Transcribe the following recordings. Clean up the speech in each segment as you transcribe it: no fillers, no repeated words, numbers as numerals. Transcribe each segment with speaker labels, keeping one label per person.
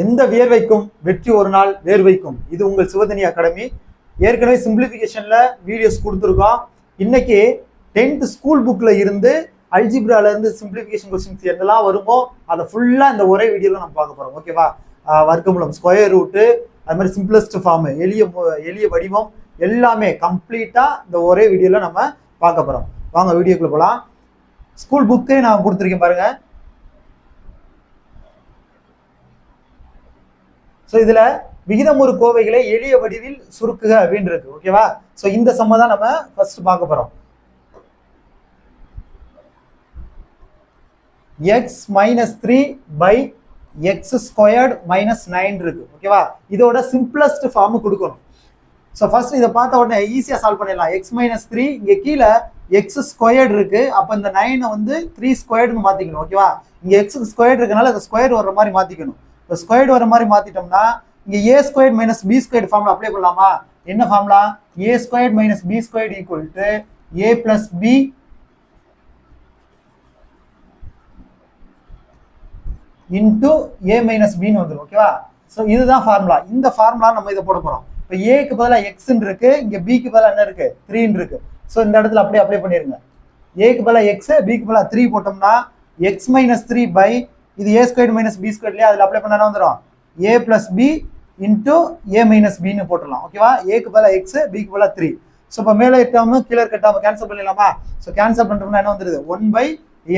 Speaker 1: எந்த வியர்வைக்கும் வெற்றி ஒரு நாள் வேர்வைக்கும். இது உங்கள் சிவதனி அகாடமி. ஏற்கனவே சிம்பிளிஃபிகேஷன்ல வீடியோஸ் கொடுத்துருக்கோம். இன்னைக்கு 10th ஸ்கூல் புக்ல இருந்து அல்ஜிப்ரால இருந்து சிம்பிளிஃபிகேஷன் கொஸ்டின்ஸ் என்னெல்லாம் வருமோ அதை ஃபுல்லா இந்த ஒரே வீடியோல நம்ம பார்க்க போறோம். ஓகேவா? வர்க்கமூலம், ஸ்கொயர் ரூட்டு, அது மாதிரி சிம்பிளஸ்ட் ஃபார்ம், எளிய வடிவம் எல்லாமே கம்ப்ளீட்டா இந்த ஒரே வீடியோல நம்ம பார்க்க போறோம். வாங்க வீடியோக்குள்ள போலாம். ஸ்கூல் புக்கே நான் கொடுத்துருக்கேன் பாருங்க. ஸோ இதுல விகிதமுறு கோவைகளை எளிய வடிவில் சுருக்குக அப்படின்னு இருக்கு. ஓகேவா? ஸோ இந்த சம்ம தான் நம்ம ஃபர்ஸ்ட் பார்க்க போறோம். X minus 3 by X squared minus 9 இருக்கு. ஓகேவா? இதோட சிம்பிளஸ்ட் ஃபார்ம் கொடுக்கணும். ஸோ ஃபர்ஸ்ட் இதை பார்த்த உடனே ஈஸியா சால்வ் பண்ணிடலாம். எக்ஸ் மைனஸ் 3 இங்க கீழே எக்ஸ் ஸ்கொயர்டு இருக்கு. அப்ப இந்த 9 வந்து 3 ஸ்கொயர்டுன்னு மாத்திக்கணும். ஓகேவா? இங்க எக்ஸ் ஸ்கொயர்டு இருக்கனால அது ஸ்கொயர் வர்ற மாதிரி மாத்திக்கணும். இப்போ ஸ்கொயர்டு வர மாதிரி மாத்திட்டோம்னா இங்க A squared minus B squared formula apply பண்ணலாமா? என்ன formula? A squared minus B squared equal to A plus B into A minus பின்னு வந்துடும். ஓகேவா? ஸோ இதுதான் ஃபார்முலா. இந்த ஃபார்முலா நம்ம இதை போட போறோம். இப்போ ஏக்கு பதிலாக எக்ஸ்ன்னு இருக்கு, இங்க பிக்கு பதிலாக என்ன இருக்கு? 3 இருக்கு. ஸோ இந்த இடத்துல அப்படியே அப்ளை பண்ணிருங்க. ஏக்கு பதிலாக எக்ஸ், பிக்கு பதிலாக 3 போட்டோம்னா எக்ஸ் மைனஸ் 3 பை இது ஏ ஸ்கொயர்ட் மைனஸ் பி ஸ்கொயர்ட்லயே அதில் அப்ளை பண்ணா வந்துடும் ஏ பிளஸ் பி இன்டூ ஏ மைனஸ் பின்னு போட்டுடலாம். ஓகேவா? ஏக்கு பதிலாக எக்ஸ், பிக்கு பதிலாக 3. ஸோ இப்போ மேலே இருக்காம கீழே இருக்காம கேன்சல் பண்ணிடலாமா? ஸோ கேன்சல் பண்ணுறோம்னா என்ன வந்துருது? 1 பை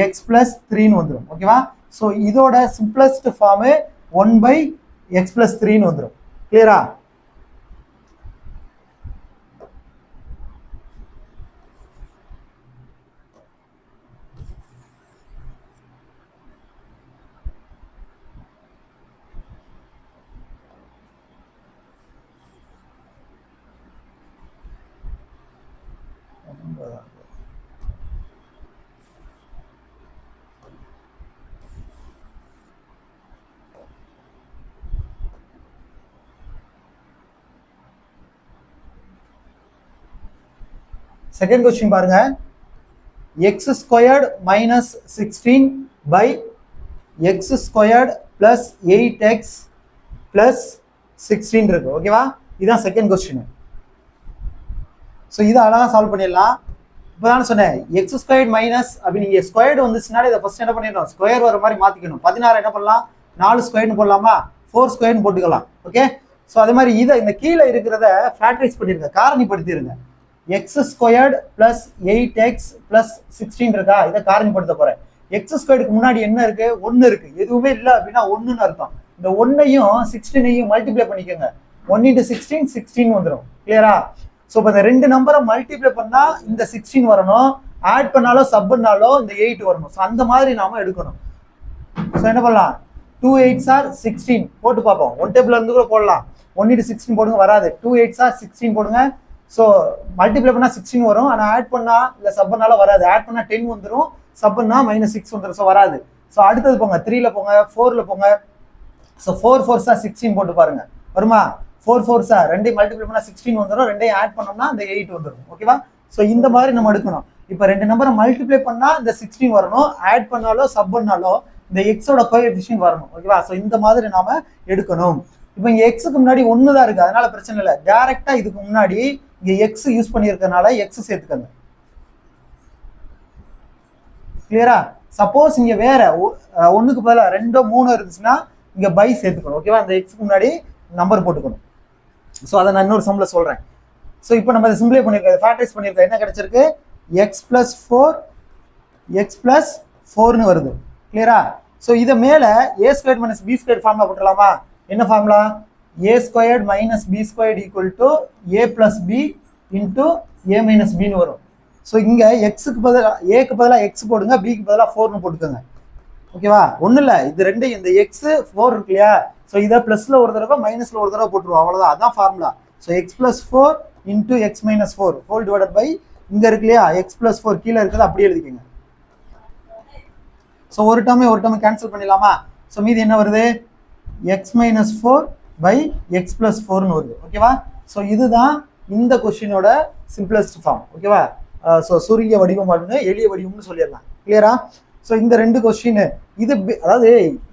Speaker 1: எக்ஸ் பிளஸ் 3ன்னு வந்துடும். ஓகேவா? ஸோ இதோட simplest form 1 by X plus 3ன்னு வந்துடும். கிளியரா? செகண்ட் கொஸ்டின் பாருங்க. X squared minus 16 by X squared plus 8x plus 16 இருக்கு. ஓகேவா? இதுதான் செகண்ட் கொஸ்டின். ஸோ இதை அழகாக சால்வ் பண்ணிடலாம். இப்போ தானே சொன்னேன் எக்ஸ் ஸ்கொயர்ட் மைனஸ் அப்படி நீங்கள் ஸ்கொயர்டு வந்துச்சுனால இதை ஃபர்ஸ்ட் என்ன பண்ணிடணும்? ஸ்கொயர் வர மாதிரி மாற்றிக்கணும். 16 என்ன பண்ணலாம்? 4 ஸ்கொயர்னு போடலாமா? 4 ஸ்கொயர்னு போட்டுக்கலாம். ஓகே? ஸோ அதே மாதிரி இதை இந்த கீழே இருக்கிறத ஃபேக்டரைஸ் பண்ணிருங்க, காரணிப்படுத்திடுங்க. X squared plus 8x plus 16 இருக்கா? இதை காரணிப்படுத்த போறேன். எக்ஸ் ஸ்கொயர்டுக்கு முன்னாடி என்ன இருக்கு? 1 இருக்கு. எதுவுமே இல்லை அப்படின்னா 1ன்னு அர்த்தம். இந்த 1ஐயும் 16ஐயும் மல்டிப்ளை பண்ணிக்கோங்க. 1 × 16 16 வந்துடும். கிளியரா? ஸோ இப்போ இந்த ரெண்டு நம்பரை மல்டிப்ளை பண்ணா இந்த 16 வரணும், ஆட் பண்ணாலோ சப் பண்ணாலோ இந்த 8 வரணும். ஸோ அந்த மாதிரி நாம எடுக்கணும். ஸோ என்ன பண்ணலாம்? 2 8s are 16 போட்டு பார்ப்போம். 1 டேபிள் இருந்து கூட போடலாம். 1 × 16 போடுங்க, வராது. 2 8s are 16 போடுங்க. ஸோ மல்டிப்ளை பண்ணா 16 வரும், ஆனால் ஆட் பண்ணா இல்லை சப் பண்ணாலும் வராது. ஆட் பண்ணா 10 வந்துடும், சப் பண்ணா -6 வந்துடும். ஸோ வராது. ஸோ அடுத்தது போங்க, 3ல போங்க, 4ல போங்க. ஸோ 4 4s are 16 போட்டு பாருங்க, வருமா? 4 4s are 2 மல்டிப்ளை பண்ணா 16 வந்துடும், 2 ஆட் பண்ணோம்னா இந்த 8 வந்துடும். ஓகேவா? ஸோ இந்த மாதிரி நம்ம எடுக்கணும். இப்போ ரெண்டு நம்பரை மல்டிப்ளை பண்ணா இந்த 16 வரணும், ஆட் பண்ணாலோ சப் பண்ணாலோ இந்த எக்ஸோட கோஎஃபிஷியன்ட் வரணும். ஓகேவா? ஸோ இந்த மாதிரி நாம எடுக்கணும். இப்போ இங்க எக்ஸுக்கு முன்னாடி 1 தான் இருக்கு, அதனால பிரச்சனை இல்லை. டைரக்டா இதுக்கு முன்னாடி இங்க எக்ஸ் யூஸ் பண்ணியிருக்கனால எக்ஸ் சேர்த்துக்கங்க. கிளியரா? சப்போஸ் இங்க வேற 1க்கு பதிலாக 2 3 இருந்துச்சுன்னா இங்க பை சேர்த்துக்கணும். ஓகேவா? அந்த எக்ஸுக்கு முன்னாடி நம்பர் போட்டுக்கணும். ஸோ அதை நான் இன்னொரு சம்ல சொல்றேன். ஸோ இப்போ நம்ம அதை சிம்பிளை பண்ணியிருக்கோம், ஃபேக்டரைஸ் பண்ணியிருக்கோம். என்ன கிடைச்சிருக்கு? எக்ஸ் பிளஸ் 4 எக்ஸ் பிளஸ் 4ன்னு வருது. கிளியரா? ஸோ இதை மேல A squared minus B squared formula போட்டுடலாமா? என்ன formula? A squared minus B squared equal to A plus B into A minus பின்னு வரும். ஸோ இங்க எக்ஸுக்கு பதிலாக ஏக்கு பதிலாக எக்ஸ் போடுங்க, பிக்கு பதிலாக 4ன்னு போட்டுக்கோங்க. ஓகேவா? ஒன்றும் இல்லை, இது ரெண்டு இந்த எக்ஸ் 4 இருக்கு இல்லையா? ஸோ இதை பிளஸ்ல ஒரு தடவை மைனஸ்ல ஒரு தடவை போட்டுருவோம், அவ்வளோதான். அதான் formula. So x plus 4 into x minus 4 whole divided by இங்க இருக்கு இல்லையா எக்ஸ் பிளஸ் 4 கீழே இருக்கிறது அப்படியே எழுதிக்கோங்க. ஸோ ஒரு டேர்ம் கேன்சல் பண்ணிடலாமா? ஸோ மீதி என்ன வருது? X minus 4 by X plus 4ன்னு வருது. ஓகேவா? ஸோ இதுதான் இந்த கொஸ்டினோட சிம்பிளஸ்ட் ஃபார்ம். ஓகேவா? ஸோ சுருங்கிய வடிவம் அப்படின்னு எளிய வடிவம்னு சொல்லிடலாம். கிளியரா? ஸோ இந்த ரெண்டு கொஸ்டின் இது அதாவது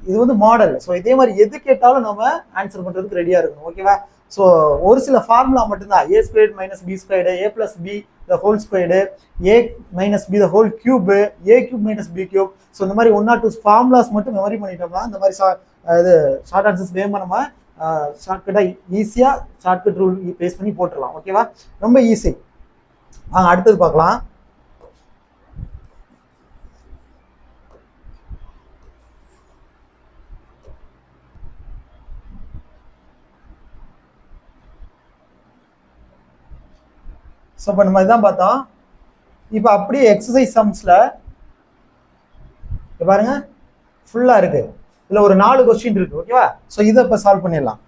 Speaker 1: இது வந்து மாடல். ஸோ இதே மாதிரி எது கேட்டாலும் நம்ம ஆன்சர் பண்ணுறதுக்கு ரெடியாக இருக்கணும். ஓகேவா? ஸோ ஒரு சில ஃபார்முலா மட்டும்தான், A squared minus B squared, A plus B the whole squared, A minus B the whole cube, A cube minus B cube. So இந்த மாதிரி 1 or 2 ஃபார்முலாஸ் மட்டும் மெமரி பண்ணிட்டோம்னா இந்த மாதிரி இது ஷார்ட் ஆன்சர்ஸ் வேகமாக நம்ம ஷார்ட்கட்டாக ஈஸியாக ஷார்ட்கட் ரூல் பேஸ் பண்ணி போட்டுடலாம். ஓகேவா? ரொம்ப ஈஸி. அடுத்தது பார்க்கலாம். ஸோ இப்போ நம்ம இதான் பார்த்தோம். இப்போ அப்படியே எக்ஸசைஸ் சம்ஸில் பாருங்க ஃபுல்லாக இருக்கு. இதில் ஒரு 4 கொஸ்டின் இருக்கு. ஓகேவா? ஸோ இதை இப்போ சால்வ் பண்ணிடலாம்.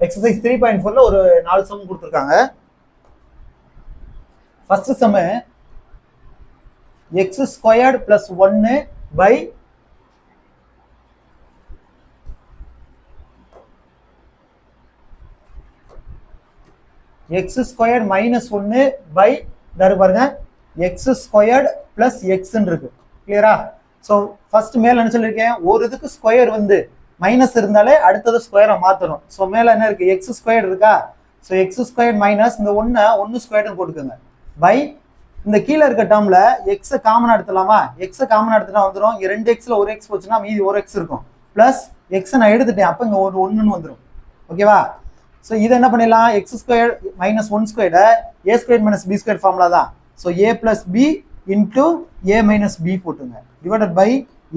Speaker 1: எக்ஸசைஸ் 3.4ல ஒரு 4 சம் கொடுத்துருக்காங்க. First sum x squared plus 1 by x squared minus 1 by பாருங்க எக்ஸ் ஸ்கொயர்டு பிளஸ் எக்ஸ்ன்னு இருக்கு. கிளியரா? ஸோ ஃபர்ஸ்ட் மேல என்ன சொல்லியிருக்கேன், ஒரு இதுக்கு ஸ்கொயர் வந்து மைனஸ் இருந்தாலே அடுத்தது ஸ்கொயரை மாற்றணும். ஸோ மேல என்ன இருக்கு, எக்ஸ் ஸ்கொயர் இருக்கா? ஸோ எக்ஸ் ஸ்கொயர் மைனஸ் இந்த 1 ஸ்கொயர்னு போட்டுக்கோங்க பை இந்த கீழே இருக்க டேர்ம்ல எக்ஸை காமனா எடுத்துலாமா? எக்ஸை காமனா எடுத்துட்டா வந்துடும். இங்க 2 எக்ஸ்ல ஒரு எக்ஸ் போச்சுன்னா மீதி ஒரு எக்ஸ் இருக்கும். பிளஸ் எக்ஸை நான் எடுத்துட்டேன், அப்போ இங்க ஒரு 1ன்னு வந்துடும். ஓகேவா? ஸோ இதை என்ன பண்ணிடலாம், எக்ஸ் ஸ்கொயர் மைனஸ் 1 ஸ்கொயர்டை a square minus b square formula தான். So a plus B into A minus b போட்டுங்க divided by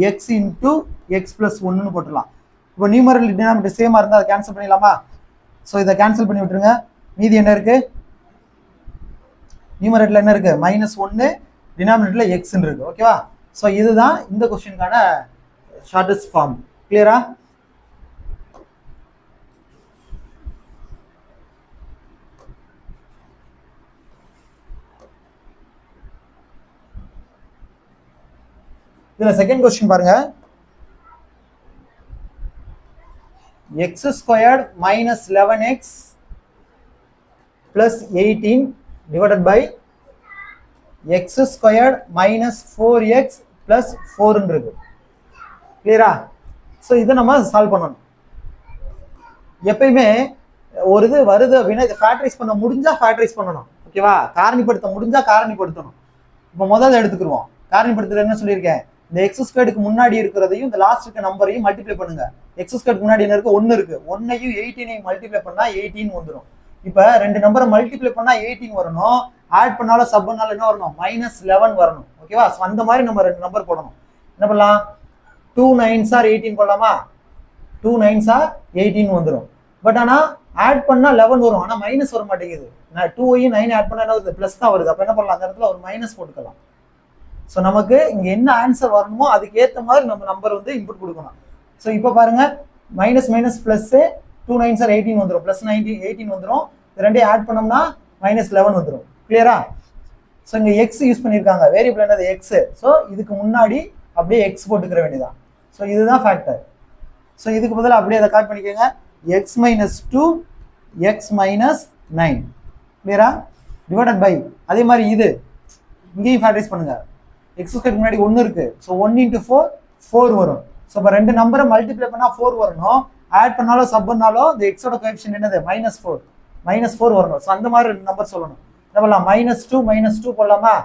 Speaker 1: x into x plus 1ன்னு போட்டுடலாம். இப்போ நியூமரல் டினாமினேட்டர் சேமாக இருந்தால் அதை கேன்சல் பண்ணிடலாமா? ஸோ இதை கேன்சல் பண்ணி விட்டுருங்க. மீதி என்ன இருக்கு, நியூமரேட்டர்ல என்ன இருக்கு, -1, டினாமினேட்டர்ல எக்ஸ்ன்னு இருக்கு. ஓகேவா? ஸோ இதுதான் இந்த கொஸ்டினுக்கான ஷார்டஸ்ட் ஃபார்ம். கிளியரா? இதுல செகண்ட் கொஸ்டின் பாருங்க. X squared minus 11x plus 18 divided by x squared minus 4x plus 4 இருக்கு. கிளியரா? ஸோ இதை நம்ம சால்வ் பண்ணணும். எப்பயுமே ஒரு இது வருது அப்படின்னா இதை ஃபேக்டரைஸ் பண்ண முடிஞ்சா ஃபேக்டரைஸ் பண்ணணும். ஓகேவா? காரணிப்படுத்த முடிஞ்சா காரணிப்படுத்தணும். இப்போ முதல்ல எடுத்துக்கிடுவோம். காரணிப்படுத்துறது என்ன சொல்லியிருக்கேன், இந்த எக்ஸ் ஸ்கொயர்டுக்கு முன்னாடி இருக்கிறதையும் இந்த லாஸ்ட் இருக்க நம்பரையும் மல்டிப்ளை பண்ணுங்க. எக்ஸ் ஸ்கொயருக்கு முன்னாடி என்ன இருக்கு, 1 இருக்கு. 1ஐயும் 18ஐயும் மல்டிப்ளை பண்ணா 18 வந்துடும். இப்போ 2 நம்பரை மல்டிப்ளை பண்ணா 18 வரணும். ஆட் பண்ணாலும் சப் பண்ணாலும் என்ன வரணும், -11 வரணும். ஓகேவா? ஸோ அந்த மாதிரி நம்ம 2 நம்பர் போடணும். என்ன பண்ணலாம், 2 9s are 18 போடலாமா? 2 9s are 18 வந்துடும். பட் ஆனால் ஆட் பண்ணா 11 வரும், ஆனால் மைனஸ் வர மாட்டேங்குது. நான் 2ஐயும் 9 ஆட் பண்ணா என்ன வருது, ப்ளஸ் தான் வருது. அப்போ என்ன பண்ணலாம், அந்த இடத்துல ஒரு மைனஸ் போட்டுக்கலாம். ஸோ நமக்கு இங்கே என்ன ஆன்சர் வரணுமோ அதுக்கு ஏற்ற மாதிரி நம்ம நம்பர் வந்து இன்புட் கொடுக்கணும். ஸோ இப்போ பாருங்க minus minus plus 2 9s are 18 வந்துடும், பிளஸ் 18 வந்துடும். ரெண்டையும் ஆட் பண்ணோம்னா -11 வந்துடும். கிளியரா? ஸோ இங்கே எக்ஸ் யூஸ் பண்ணியிருக்காங்க, வேரியபிள் என்னது எக்ஸ். ஸோ இதுக்கு முன்னாடி அப்படியே எக்ஸ் போட்டுக்கிற வேண்டியதான். ஸோ இதுதான் ஃபேக்டர். ஸோ இதுக்கு பதிலாக அப்படியே அதை காப்பி பண்ணிக்கோங்க, எக்ஸ் மைனஸ் 2 எக்ஸ் மைனஸ் 9. கிளியரா? டிவைடட் பை அதே மாதிரி இது இங்கேயும் ஃபேக்டரைஸ் பண்ணுங்க. எக்ஸ் ஸ்கொயருக்கு முன்னாடி 1 இருக்கு. ஸோ 1 × 4 4 வரும். ஸோ இப்போ 2 நம்பரை மல்டிப்ளை பண்ணால் 4 வரணும். ஆட் பண்ணாலும் சப் பண்ணாலும் இந்த எக்ஸோட கோஎஃபிஷியன்ட் என்னது, -4 வரணும். ஸோ அந்த மாதிரி 2 நம்பர் சொல்லணும். என்ன பண்ணலாம், -2 போடலாமா?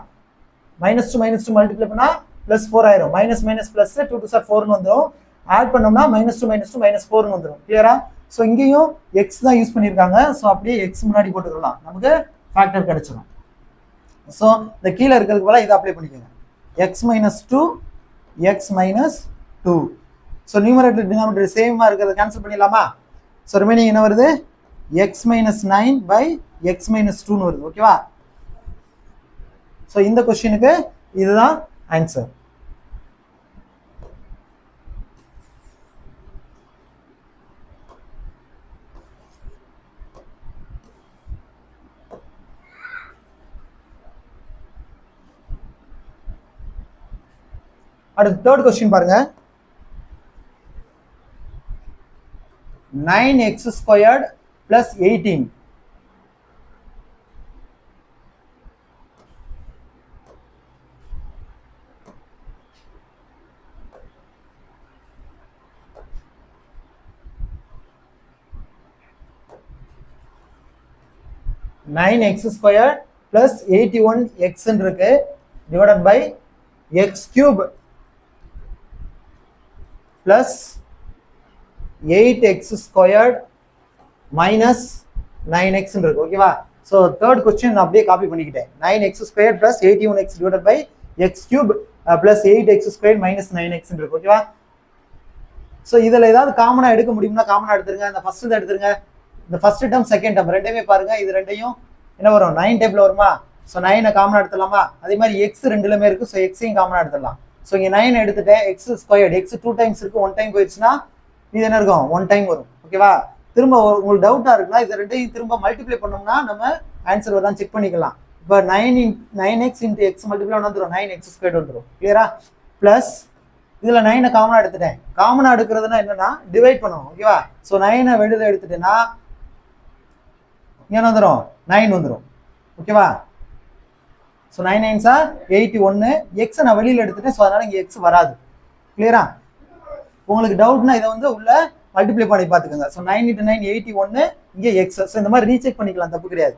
Speaker 1: -2 மல்டிப்ளை பண்ணால் +4 ஆயிரும். மைனஸ் ப்ளஸ் 2 2 4 வந்துடும். ஆட் பண்ணோம்னா -2 -4 வந்துடும். கிளியரா? ஸோ இங்கேயும் எக்ஸ் தான் யூஸ் பண்ணியிருக்காங்க. ஸோ அப்படியே எக்ஸ் முன்னாடி போட்டுக்கலாம், நமக்கு ஃபேக்டர் கிடைச்சிடும். ஸோ இந்த கீழே இருக்கிறதுக்கு போல இதை அப்ளை பண்ணிக்கோங்க, x minus 2 x minus 2. So numerator denominator சேமாக இருக்கிறத கேன்சல் பண்ணிடலாமா? ஸோ ரிமைனிங் என்ன வருது, X minus 9 by x minus 2ன்னு வருது. ஓகேவா? ஸோ இந்த கொஸ்டினுக்கு இதுதான் ஆன்சர். அடுத்து தேர்ட் கொஸ்டின் பாருங்க. 9x squared plus 18 + 9x² plus 81x இருக்கு divided by x³ plus 8x² minus 9x இருக்கு ஓகேவா. ஸோ தேர்ட் கொஸ்டின் நான் அப்படியே காப்பி பண்ணிக்கிட்டேன். 9x² plus 81x divided by x³ plus 8x² minus 9x இருக்கு ஓகேவா. ஸோ இதில் ஏதாவது காமனாக எடுக்க முடியும்னா காமனாக எடுத்துருங்க. இந்த ஃபர்ஸ்ட் இதை எடுத்துருங்க. இந்த ஃபர்ஸ்ட் டேர்ம் செகண்ட் டேர்ம் ரெண்டையுமே பாருங்க. இது ரெண்டையும் என்ன வரும் 9 டேபிள் வருமா. ஸோ 9 காமனாக எடுத்துடலாமா. அதே மாதிரி எக்ஸ் ரெண்டுலமே இருக்கு. ஸோ எக்ஸையும் காமனாக எடுத்துடலாம். ஸோ இங்கே 9 எடுத்துட்டேன். x², x 2 டைம்ஸ் இருக்கு. 1 டைம் போயிடுச்சுன்னா இது என்ன இருக்கும் 1 டைம் வரும் ஓகேவா. திரும்ப உங்களுக்கு டவுட்டாக இருக்குன்னா இது ரெண்டையும் திரும்ப மல்டிப்ளை பண்ணோம்னா நம்ம ஆன்சர் வரலாம் செக் பண்ணிக்கலாம். இப்போ 9x இன்ட்டு எக்ஸ் மல்டிப்ளை வந்துடும் 9x² வந்துடும் கிளியரா. ப்ளஸ் இதில் 9 காமனாக எடுத்துட்டேன். காமனாக எடுக்கிறதுனா என்னன்னா டிவைட் பண்ணணும் ஓகேவா. ஸோ 9 வெளியில் எடுத்துட்டேன்னா என்ன வந்துடும் 9 வந்துடும் ஓகேவா. So 9 9s 81. எக்ஸை நான் வெளியில் எடுத்துட்டேன். ஸோ அதனால் இங்கே எக்ஸ் வராது கிளியரா. உங்களுக்கு டவுட்னா இதை வந்து உள்ள மல்டிப்ளை பண்ணி பார்த்துக்கோங்க. ஸோ 9 × 9 81 இங்கே எக்ஸ். ஸோ இந்த மாதிரி ரீசெக் பண்ணிக்கலாம் தப்பு கிடையாது.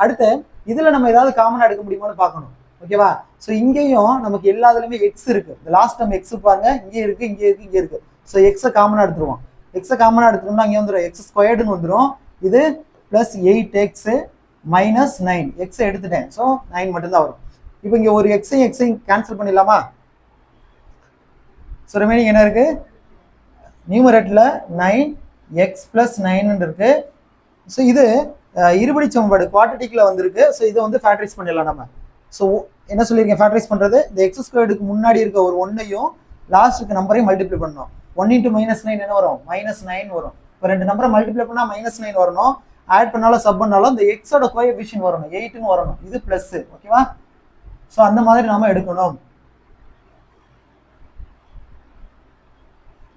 Speaker 1: அடுத்து இதில் நம்ம ஏதாவது காமனாக எடுக்க முடியுமான்னு பார்க்கணும் ஓகேவா. ஸோ இங்கேயும் நமக்கு எல்லாத்துலேயுமே எக்ஸ் இருக்கு. இந்த லாஸ்ட் டைம் எக்ஸ் பாருங்க இங்கே இருக்கு இங்கே இருக்கு இங்கே இருக்கு. ஸோ எக்ஸை காமனாக எடுத்துருவோம். எக்ஸை காமனாக எடுத்துட்டோம்னா இங்கே வந்துடும் x² வந்துடும். இது ப்ளஸ் 8x minus 9 எக்ஸை எடுத்துட்டேன். ஸோ 9 மட்டும்தான் வரும். இப்போ இங்கே ஒரு எக்ஸையும் கேன்சல் பண்ணிடலாமா. ஸோ ரிமைனிங் என்ன இருக்கு நியூமரேட்டரில் 9x + 9 இருக்கு. ஸோ இது இருபடி சமன்பாடு குவாட்ரட்டிக்கில் வந்திருக்கு. ஸோ இதை வந்து ஃபேக்டரைஸ் பண்ணிடலாம் நம்ம. ஸோ என்ன சொல்லியிருக்கேன் ஃபேக்டரைஸ் பண்ணுறது இந்த x² முன்னாடி இருக்க ஒரு 1ஐயும் லாஸ்ட்டுக்கு நம்பரையும் மல்டிப்ளை பண்ணணும். 1 × -9 என்ன வரும் -9 வரும். இப்போ ரெண்டு நம்பரை மல்டிப்ளை பண்ணால் -9 வரணும். ஆட் பண்ணாலும் சப் பண்ணாலும் இந்த எக்ஸோட கோஎஃபிஷியன்ட் வரணும் 8ன்னு வரணும். இது ப்ளஸ் ஓகேவா. ஸோ அந்த மாதிரி நாம எடுக்கணும்.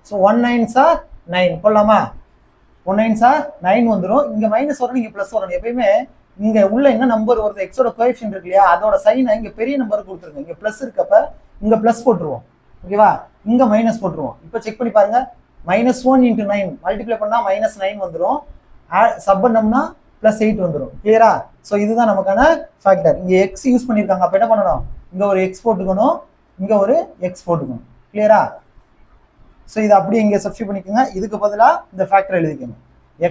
Speaker 1: ஸோ 1 9s 9 போடலாமா. 1 9s 9 வந்துடும். இங்கே மைனஸ் வரணும் இங்கே ப்ளஸ் வரணும். எப்பயுமே இங்கே உள்ள என்ன நம்பர் வருது எக்ஸோட கோஎஃபிஷியன்ட் இருக்கு இல்லையா அதோட சைனை இங்கே பெரிய நம்பர் கொடுத்துருங்க. இங்கே ப்ளஸ் இருக்கப்ப இங்கே ப்ளஸ் போட்டுருவோம் ஓகேவா. இங்கே மைனஸ் போட்டுருவோம். இப்போ செக் பண்ணி பாருங்க -1 × 9 மல்டிப்ளை பண்ணால் -9 வந்துடும். சப் பண்ணோம்னா +8 வந்துடும் கிளியரா. ஸோ இதுதான் நமக்கான ஃபேக்டர். இங்கே எக்ஸ் யூஸ் பண்ணியிருக்காங்க. அப்போ என்ன பண்ணணும் இங்கே ஒரு எக்ஸ் போட்டுக்கணும் இங்கே ஒரு எக்ஸ் போட்டுக்கணும் கிளியரா. ஸோ இதை அப்படியே இங்கே சப்ஸ்டியூட் பண்ணிக்கோங்க. இதுக்கு பதிலாக இந்த ஃபேக்டர் எழுதிக்கணும்.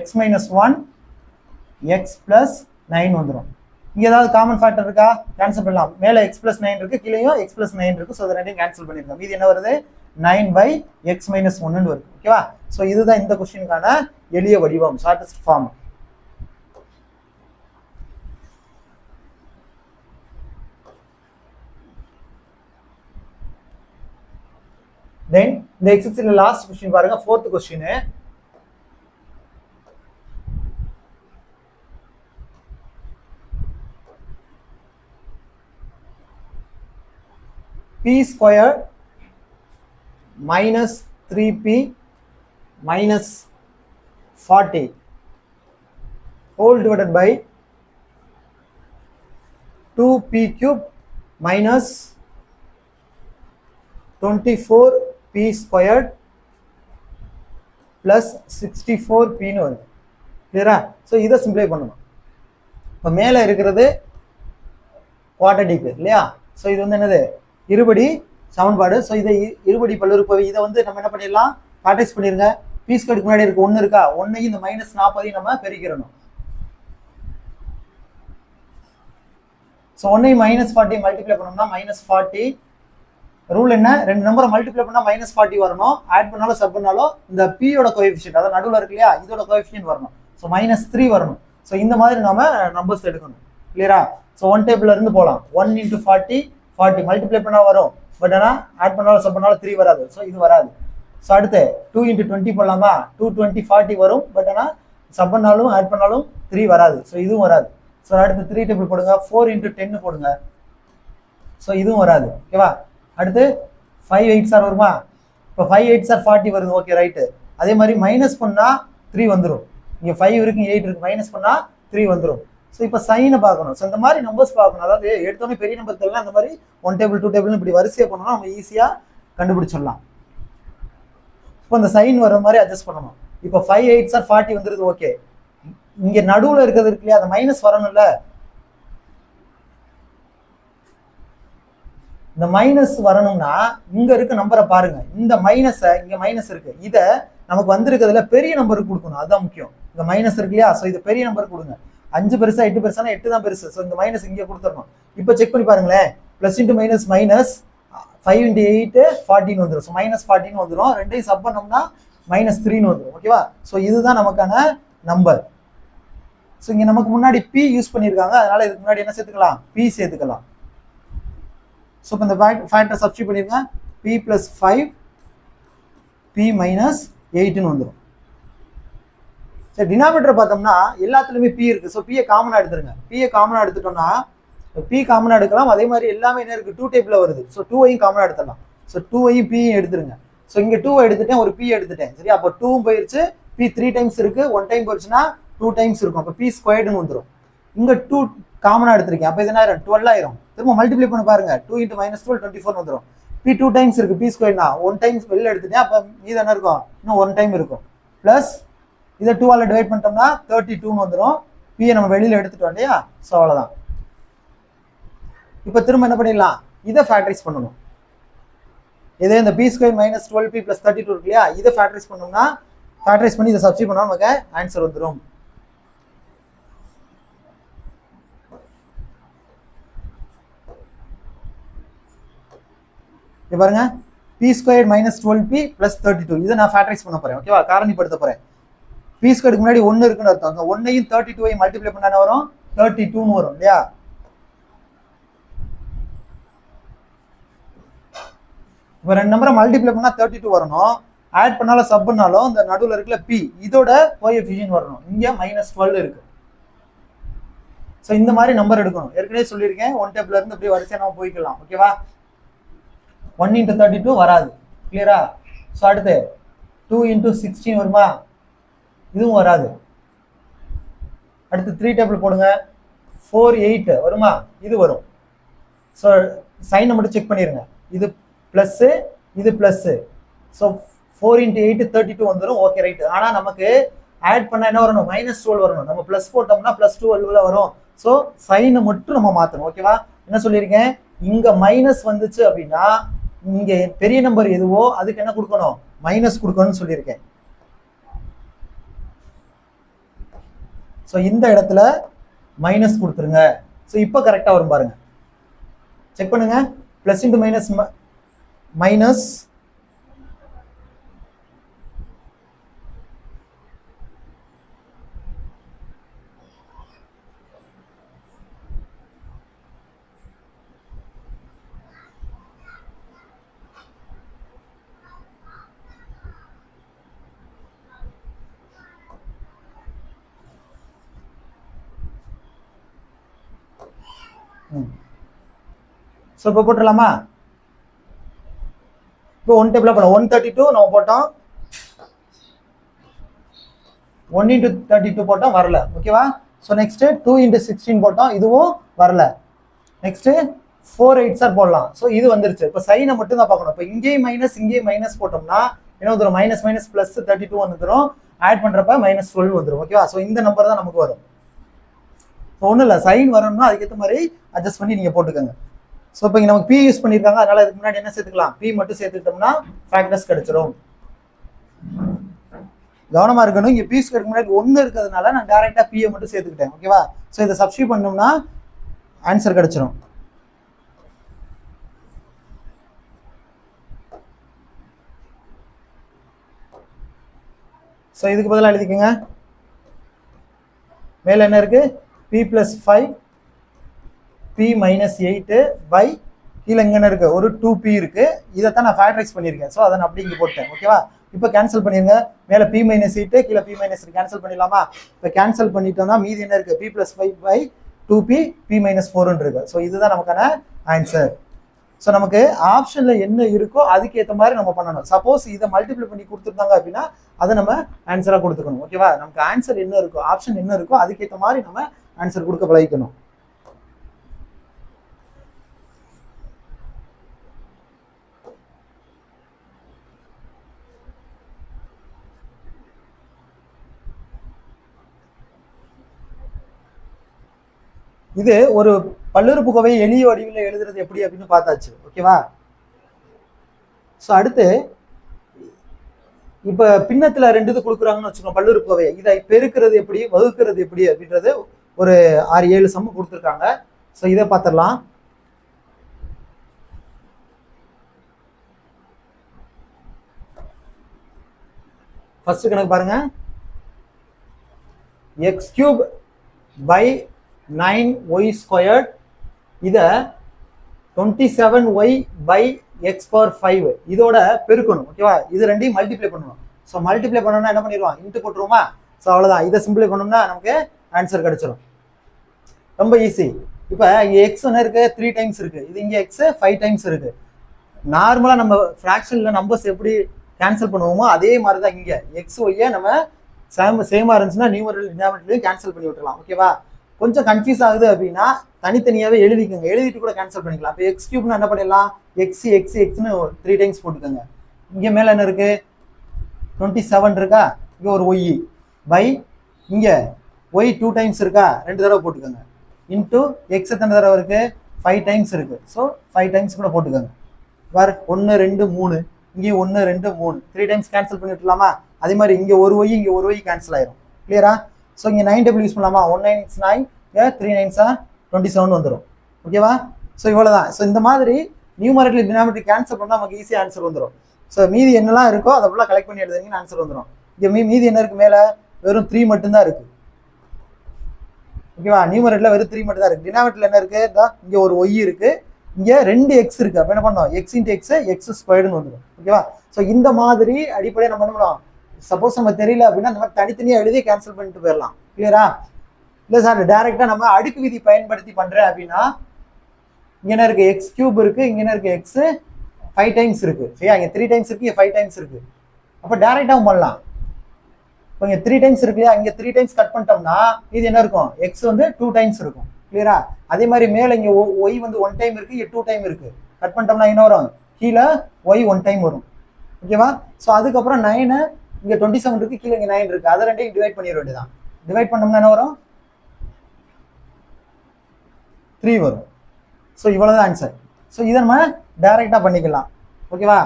Speaker 1: x - 1 x + 9 வந்துடும். இங்கே ஏதாவது காமன் ஃபேக்டர் இருக்கா கேன்சல் பண்ணலாம். மேலே x + 9 இருக்கு கீழேயும் x + 9 இருக்கு. ஸோ அதை ரெண்டையும் கேன்சல் பண்ணிருக்கோம். இது என்ன வருது 9/x - 1 வருது ஓகேவா. ஸோ இதுதான் இந்த கொஸ்டினுக்கான எளிய வடிவம் ஷார்ட்டஸ்ட் ஃபார்ம். தென் இந்த எக்ஸசைஸ்ல லாஸ்ட் கொஸ்டின் பாருங்க fourth question. p² - 3p - 40 whole divided by 2p³ minus 24p² plus 64pன்னு வருது கிளியரா. ஸோ இதை சிம்பிளை பண்ணணும். இப்போ மேலே இருக்கிறது குவாட்ரட்டிக் இல்லையா. ஸோ இது வந்து என்னது இருபடி சமன்பாடு. ஸோ இதை இருபடி பல்லுறுப்புக்கோவை இதை வந்து நம்ம என்ன பண்ணிடலாம் ஃபேக்டரைஸ் பண்ணிருங்க. p² முன்னாடி இருக்கு 1 இருக்கா 1ஐயும் இந்த -40 நம்ம பெருக்கிறணும். ஸோ 1ஐயும் -40 மல்டிப்ளை பண்ணோம்னா -40. ரூல் என்ன ரெண்டு நம்பரை மல்டிப்ளை பண்ணால் -40 வரணும். ஆட் பண்ணாலும் சப் பண்ணாலும் இந்த பியோட கோஎஃபிஷியன்ட் அதாவது நடுவில் இருக்கு இல்லையா இதோட கோஎஃபிஷியன்ட் வரணும். ஸோ -3 வரணும். ஸோ இந்த மாதிரி நம்ம நம்பர்ஸ் எடுக்கணும் கிளியரா. ஸோ 1 டேபிள்ல இருந்து போகலாம். 1 × 40 40 மல்டிப்ளை பண்ணால் வரும். பட் ஆனால் ஆட் பண்ணாலும் சப் பண்ணாலும் 3 வராது. ஸோ இது வராது. ஸோ அடுத்து 2 × 20 போடலாமா 2 20 40 வரும். பட் ஆனால் சப் பண்ணாலும் ஆட் பண்ணாலும் 3 வராது. ஸோ இதுவும் வராது. ஸோ அடுத்து 3 டேபிள் போடுங்க 4 × 10 போடுங்க. ஸோ இதுவும் வராது ஓகேவா. அடுத்து 5 8s வருமா. இப்போ 5 8s 40 வருது ஓகே ரைட்டு. அதே மாதிரி மைனஸ் பண்ணால் 3 வந்துடும். இங்கே 5 இருக்கு 8 இருக்கு மைனஸ் பண்ணால் 3 வந்துடும். ஸோ இப்போ சைனை பார்க்கணும். ஸோ இந்த மாதிரி நம்பர்ஸ் பார்க்கணும். அதாவது எடுத்தோடனே பெரிய நம்பர் தெரியலாம். இந்த மாதிரி 1 டேபிள் 2 டேபிள்னு இப்படி வரிசையாக பண்ணோம்னா நம்ம ஈஸியாக கண்டுபிடிச்சிடலாம். இப்போ இந்த சைன் வர மாதிரி அட்ஜஸ்ட் பண்ணணும். இப்போ 5 8s 40 வந்துருது ஓகே. இங்க நடுவுல இருக்கிறது இருக்கு இல்லையா, அந்த மைனஸ் வரணும்ல. இந்த மைனஸ் வரணும்னா இங்க இருக்க நம்பரை பாருங்க. இந்த மைனஸ இங்க மைனஸ் இருக்கு, இத நமக்கு வந்திருக்கிறதுல பெரிய நம்பருக்கு கொடுக்கணும். அதுதான் முக்கியம். இந்த மைனஸ் இருக்கு இல்லையா, ஸோ இது பெரிய நம்பருக்கு கொடுங்க. 5 பெருசா 8 பெருசானா 8 தான் பெருசு. ஸோ இந்த மைனஸ் இங்கே கொடுத்துடணும். இப்போ செக் பண்ணி பாருங்களேன். Plus into minus minus 5 into 8 14 வந்துடும். ஸோ மைனஸ் 14 வந்துடும். ரெண்டையும் சப் பண்ணோம்னா மைனஸ் 3ன்னு வந்துடும். ஓகேவா? ஸோ இதுதான் நமக்கான நம்பர். ஸோ இங்கே நமக்கு முன்னாடி பி யூஸ் பண்ணியிருக்காங்க, அதனால இதுக்கு முன்னாடி என்ன சேர்த்துக்கலாம், பி சேர்த்துக்கலாம். ஸோ இப்போ இந்த ஃபேக்டர் சப்ஸ்டியூட் பண்ணிருங்க. பி பிளஸ் 5 பி மைனஸ் 8ன்னு வந்துடும். சரி, டினாமினேட்டர் பார்த்தோம்னா எல்லாத்துலயுமே பி இருக்கு. ஸோ பியை காமனா எடுத்துருங்க. பியை காமனா எடுத்துட்டோம்னா பி காமனா எடுக்கலாம். அதே மாதிரி எல்லாமே என்ன இருக்கு, 2 டைப்ல வருது. ஸோ 2ஐயும் காமனா எடுத்துடலாம். ஸோ 2ஐயும் பியும் எடுத்துருங்க. ஸோ இங்க 2 எடுத்துட்டேன், ஒரு பி எடுத்துட்டேன். சரி, அப்போ 2 போயிருச்சு. பி 3 டைம்ஸ் இருக்கு, 1 டைம் போயிருச்சுன்னா 2 டைம்ஸ் இருக்கும். அப்போ பி ஸ்கொயர்டுன்னு வந்துடும். இங்க 2 காமனா எடுத்திருக்கேன். அப்போ இது என்ன ஆயிரும், 12 ஆயிரும். திரும்ப மல்டிப்ளை பண்ணி பாருங்க. 2 × -12 24 வந்துடும். பி 2 டைம்ஸ் இருக்கு, பி ஸ்கொயர்னா 1 டைம்ஸ் வெளில எடுத்துட்டேன். அப்போ மீது என்ன இருக்கும், இன்னும் 1 டைம் இருக்கும். பிளஸ் இதை 2ஆல் டிவைட் பண்ணிட்டோம்னா 32ன்னு வந்துடும். பியை நம்ம வெளியில எடுத்துட்டோம் இல்லையா, ஸோ அவ்வளோதான். இப்போ திரும்ப என்ன பண்ணிடலாம், இதை ஃபேக்டரைஸ் பண்ணணும். இதே இந்த பி ஸ்கொயர் மைனஸ் 12p + 32 இருக்கு இல்லையா, இதை ஃபேக்டரைஸ் பண்ணோம்னா, ஃபேக்டரைஸ் பண்ணி இதை சப்ஸ்டியூட் பண்ணா நமக்கு ஆன்சர் வந்துடும். இப்போ பாருங்க, பி ஸ்கொயர் மைனஸ் 12p + 32 இதை நான் ஃபேக்டரைஸ் பண்ண போறேன். ஓகேவா, காரணிப்படுத்த போறேன். பி ஸ்கொயருக்கு முன்னாடி 1 இருக்குன்னு அர்த்தம். அந்த 1ஐயும் 32ஐயும் மல்டிப்ளை பண்ணா என்ன வரும், 32ன்னு வரும் இல்லையா. இப்போ 2 நம்பரை மல்டிப்ளை பண்ணா 32 வரணும். ஆட் பண்ணாலும் சப் பண்ணாலும் இந்த நடுவில் இருக்குல்ல பி, இதோட கோஎஃபிஷியன்ட் வரணும். இங்க -12 இருக்கு. ஸோ இந்த மாதிரி நம்பர் எடுக்கணும். ஏற்கனவே சொல்லியிருக்கேன், 1 டேப்ல இருந்து அப்படியே வரிசையா நம்ம போய்க்கலாம். ஓகேவா, 1 × 32 வராது. கிளியரா? ஸோ அடுத்து 2 × 16 வருமா, இதுவும் வராது. அடுத்து 3 டேபிள் போடுங்க. 4 8 வருமா, இது வரும். ஸோ சைனை மட்டும் செக் பண்ணிருங்க. இது பிளஸ், இது பிளஸ். ஸோ 4 × 8 32 வந்துடும். Okay right. ஆனால் நமக்கு ஆட் பண்ண என்ன வரணும், -12 வரணும். நம்ம பிளஸ் போட்டோம்னா +12 வரும். ஸோ சைனை மட்டும் நம்ம மாற்றணும். ஓகேவா, என்ன சொல்லியிருக்கேன், இங்க மைனஸ் வந்துச்சு அப்படின்னா இங்க பெரிய நம்பர் எதுவோ அதுக்கு என்ன கொடுக்கணும், மைனஸ் கொடுக்கணும்னு சொல்லியிருக்கேன். ஸோ இந்த இடத்துல மைனஸ் கொடுத்துருங்க. ஸோ இப்போ கரெக்டாக வரும் பாருங்க, செக் பண்ணுங்க. Plus into minus minus, so இப்போ போட்டுடலாமா. இப்போ 1 டேபிளாக போடலாம். 132 நம்ம போட்டோம், 1 × 32 போட்டோம், வரல. ஓகேவா. ஸோ நெக்ஸ்ட் 2 × 16 போட்டோம், இதுவும் வரல. நெக்ஸ்ட் 4 8s போடலாம். ஸோ இது வந்துருச்சு. இப்போ சைனை மட்டும் தான் பார்க்கணும். இப்போ இங்கேயும் மைனஸ் போட்டோம்னா என்ன வந்துடும், மைனஸ் ப்ளஸ் 32 வந்துடும். ஆட் பண்றப்ப -12 வந்துடும். ஓகேவா. ஸோ இந்த நம்பர் தான் நமக்கு வரும். ஒன்றும் இல்லை, சைன் வரணும்னா அதுக்கேற்ற மாதிரி அட்ஜஸ்ட் பண்ணி நீங்கள் போட்டுக்கோங்க. ஸோ இப்போ இங்கே நமக்கு பி யூஸ் பண்ணியிருக்காங்க, அதனால இதுக்கு முன்னாடி என்ன சேர்த்துக்கலாம், பி மட்டும் சேர்த்துக்கிட்டோம்னா ஃபேக்டர்ஸ் கிடைச்சிரும். கவனமா இருக்கணும். இங்கே பி ஸ்கொயருக்கு முன்னாடி 1 இருக்கிறதுனால நான் டேரெக்டாக பியை மட்டும் சேர்த்துக்கிட்டேன். ஓகேவா. ஸோ இதை சப்ஸ்டியூட் பண்ணோம்னா ஆன்சர் கிடைச்சிரும். ஸோ இதுக்கு பதிலாக எழுதிக்கோங்க. மேலே என்ன இருக்கு, p + 5 p - 8 பை கீழே இங்கே இருக்கு ஒரு 2p இருக்கு. இதைத்தான் நான் ஃபேக்டரைஸ் பண்ணியிருக்கேன். ஸோ அதை நான் அப்படி இங்கே போட்டேன். ஓகேவா. இப்போ கேன்சல் பண்ணிருங்க. மேலே p - 8 கீழே p - கேன்சல் பண்ணிடலாமா. இப்போ கேன்சல் பண்ணிட்டோம்னா மீதி என்ன இருக்கு, p + 5 பை 2p p - 4 இருக்கு. ஸோ இதுதான் நமக்கான ஆன்சர். ஸோ நமக்கு ஆப்ஷன்ல என்ன இருக்கோ அதுக்கேற்ற மாதிரி நம்ம பண்ணணும். சப்போஸ் இதை மல்டிப்ளை பண்ணி கொடுத்துருந்தாங்க அப்படின்னா அதை நம்ம ஆன்சராக கொடுத்துக்கணும். ஓகேவா. நமக்கு ஆன்சர் என்ன இருக்கோ, ஆப்ஷன் என்ன இருக்கோ அதுக்கேற்ற மாதிரி நம்ம ஆன்சர் கொடுக்க பழகிக்கணும். இது ஒரு பல்லுறுப்புக்கோவை எளிய வடிவில் எழுதுறது எப்படி அப்படின்னு பார்த்தாச்சு. ஓகேவா? ஸோ அடுத்து இப்போ பின்னத்தில் ரெண்டு இது கொடுக்குறாங்கன்னு வச்சுக்கோங்க பல்லுறுப்புக்கோவை. இதை பெருக்கிறது எப்படி, வகுக்கிறது எப்படி அப்படின்றது ஒரு 6-7 சம்மு கொடுத்துருக்காங்க. ஸோ இதை பார்த்துடலாம். ஃபர்ஸ்ட் கணக்கு பாருங்க. எக்ஸ் கியூப் பை 9y² இதை 27y பை எக்ஸ் பவர் 5 இதோட பெருக்கணும். ஓகேவா? இது ரெண்டையும் மல்டிப்ளை பண்ணணும். ஸோ மல்டிப்ளை பண்ணணும்னா என்ன பண்ணிடுவோம், இன்ட்டு போட்டுருவோமா? ஸோ அவ்வளோதான். இதை சிம்பிளை பண்ணோம்னா நமக்கு ஆன்சர் கிடைச்சிடும். ரொம்ப ஈஸி. இப்போ இங்கே எக்ஸ் ஒன்று இருக்குது, 3 டைம்ஸ் இருக்குது. இது இங்கே எக்ஸ் 5 டைம்ஸ் இருக்குது. நார்மலாக நம்ம ஃப்ராக்ஷனில் நம்பர்ஸ் எப்படி கேன்சல் பண்ணுவோமோ அதே மாதிரி தான் இங்கே எக்ஸ் ஒய்யை நம்ம சேமாக இருந்துச்சுன்னா நியூமரல் டினாமினேட்டர்லையும் கேன்சல் பண்ணி விட்டுலாம். ஓகேவா? கொஞ்சம் கன்ஃபியூஸ் ஆகுது அப்படின்னா தனித்தனியாகவே எழுதிக்கோங்க. எழுதிட்டு கூட கேன்சல் பண்ணிக்கலாம். இப்போ எக்ஸ் கியூப்னா என்ன பண்ணிடலாம், எக்ஸ் எக்ஸ் எக்ஸ்னு 3 டைம்ஸ் போட்டுக்கோங்க. இங்கே மேலே என்ன இருக்குது, 27 இருக்கா, இங்கே ஒரு ஒய் பை இங்கே ஒய் 2 டைம்ஸ் இருக்கா, 2 தடவை போட்டுக்கோங்க. இன்ட்டு எக்ஸ் எத்தனை தடவை இருக்குது, 5 டைம்ஸ் இருக்குது. ஸோ 5 டைம்ஸ் கூட போட்டுக்கோங்க. வேறு 1 2 3 இங்கே 1 2 3 3 டைம்ஸ் கேன்சல் பண்ணி விட்டுலாமா? அதே மாதிரி இங்கே ஒரு ஒய் இங்கே ஒரு ஒய் கேன்சல் ஆயிரும். கிளியரா? ஸோ இங்கே 9 டேபிள் யூஸ் பண்ணலாமா? 1 9 is 9, 3 9s are 27 வந்துடும். ஓகேவா? ஸோ இவ்வளோ தான். ஸோ இந்த மாதிரி நியூமரேட்டர் டினாமினேட்டர் கேன்சல் பண்ணால் நமக்கு ஈஸியாக ஆன்சர் வந்துடும். ஸோ மீதி என்னெல்லாம் இருக்கோ அதை ஃபுல்லாக கலெக்ட் பண்ணி எழுதுறீங்கன்னு ஆன்சர் வந்துடும். இங்கே மீதி என்ன இருக்குது, மேலே வெறும் 3 மட்டும்தான் இருக்குது. ஓகேவா? நியூமரேட்டரில் வெறும் 3 மட்டும் தான் இருக்குது. டினாமினேட்டரில் என்ன இருக்குது, இங்கே ஒரு ஒய் இருக்குது, இங்கே 2 எக்ஸ் இருக்குது. அப்போ என்ன பண்ணோம், எக்ஸ் இன்ட்டு எக்ஸ் எக்ஸ் ஸ்கொயர்டுன்னு வந்துடும். ஓகேவா? ஸோ இந்த மாதிரி அடிப்படையாக நம்ம என்ன பண்ணலாம், சப்போஸ் நம்ம தெரியல அப்படின்னா அந்த மாதிரி தனித்தனியாக எழுதி கேன்சல் பண்ணிட்டு போயிடலாம். கிளியரா? இல்லை சார் டேரெக்டாக நம்ம அடுக்கு விதி பயன்படுத்தி பண்ணுறேன் அப்படின்னா இங்கே என்ன இருக்குது, எக்ஸ் கியூப் இருக்குது, இங்கே என்ன இருக்குது, எக்ஸ் 5 டைம்ஸ் இருக்குது. சரியா? இங்கே 3 டைம்ஸ் இருக்குது, இங்கே 5 டைம்ஸ் இருக்குது. அப்போ டேரெக்டாகவும் பண்ணலாம். இப்போ இங்கே 3 டைம்ஸ் இருக்கு இல்லையா, இங்கே 3 டைம்ஸ் கட் பண்ணிட்டோம்னா இது என்ன இருக்கும், எக்ஸ் வந்து 2 டைம்ஸ் இருக்கும். கிளியரா? அதே மாதிரி மேலே இங்கே ஒய் வந்து 1 டைம் இருக்குது, இங்கே 2 டைம் இருக்குது. கட் பண்ணிட்டோம்னா என்ன வரும், கீழே ஒய் 1 டைம் வரும். ஓகேவா? ஸோ அதுக்கப்புறம் 9 இங்கே 27 இருக்குது, கீழே இங்கே 9 இருக்குது. அதை ரெண்டையும் டிவைட் பண்ணிட வேண்டியதான். டிவைட் பண்ணோம்னா என்ன வரும், 3 வரும். ஸோ இவ்வளோதான் ஆன்சர். ஸோ இதை நம்ம டைரெக்டாக பண்ணிக்கலாம். ஓகேவா?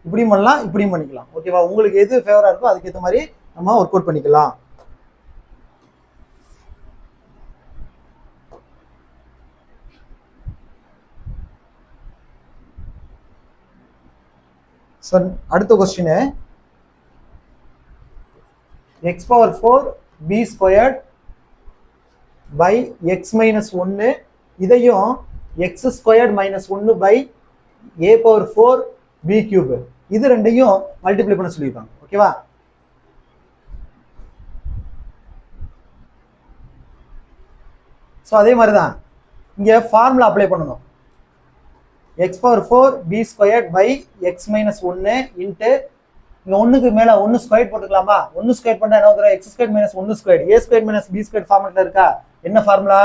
Speaker 1: இப்படியும் பண்ணலாம், இப்படியும் பண்ணிக்கலாம். ஓகேவா? உங்களுக்கு எது ஃபேவராக இருக்கோ அதுக்கேற்ற மாதிரி நம்ம ஒர்க் அவுட் பண்ணிக்கலாம். ஸோ அடுத்த question, x power 4 p squared by x minus 1 இதையும் x squared minus 1 by a power 4 p cube இது ரெண்டையும் மல்டிப்ளை பண்ண சொல்லியிருக்காங்க. ஓகேவா? ஸோ அதே மாதிரி தான் இங்கே ஃபார்முலா அப்ளை பண்ணணும். X power 4 p squared by x minus 1 into இங்கே 1க்கு மேலே 1 ஸ்கொயர் போட்டுக்கலாமா? 1 ஸ்கொயர் பண்ணால் என்ன வந்துடும், x square minus 1 square, a square minus b square formula இருக்கா? என்ன formula,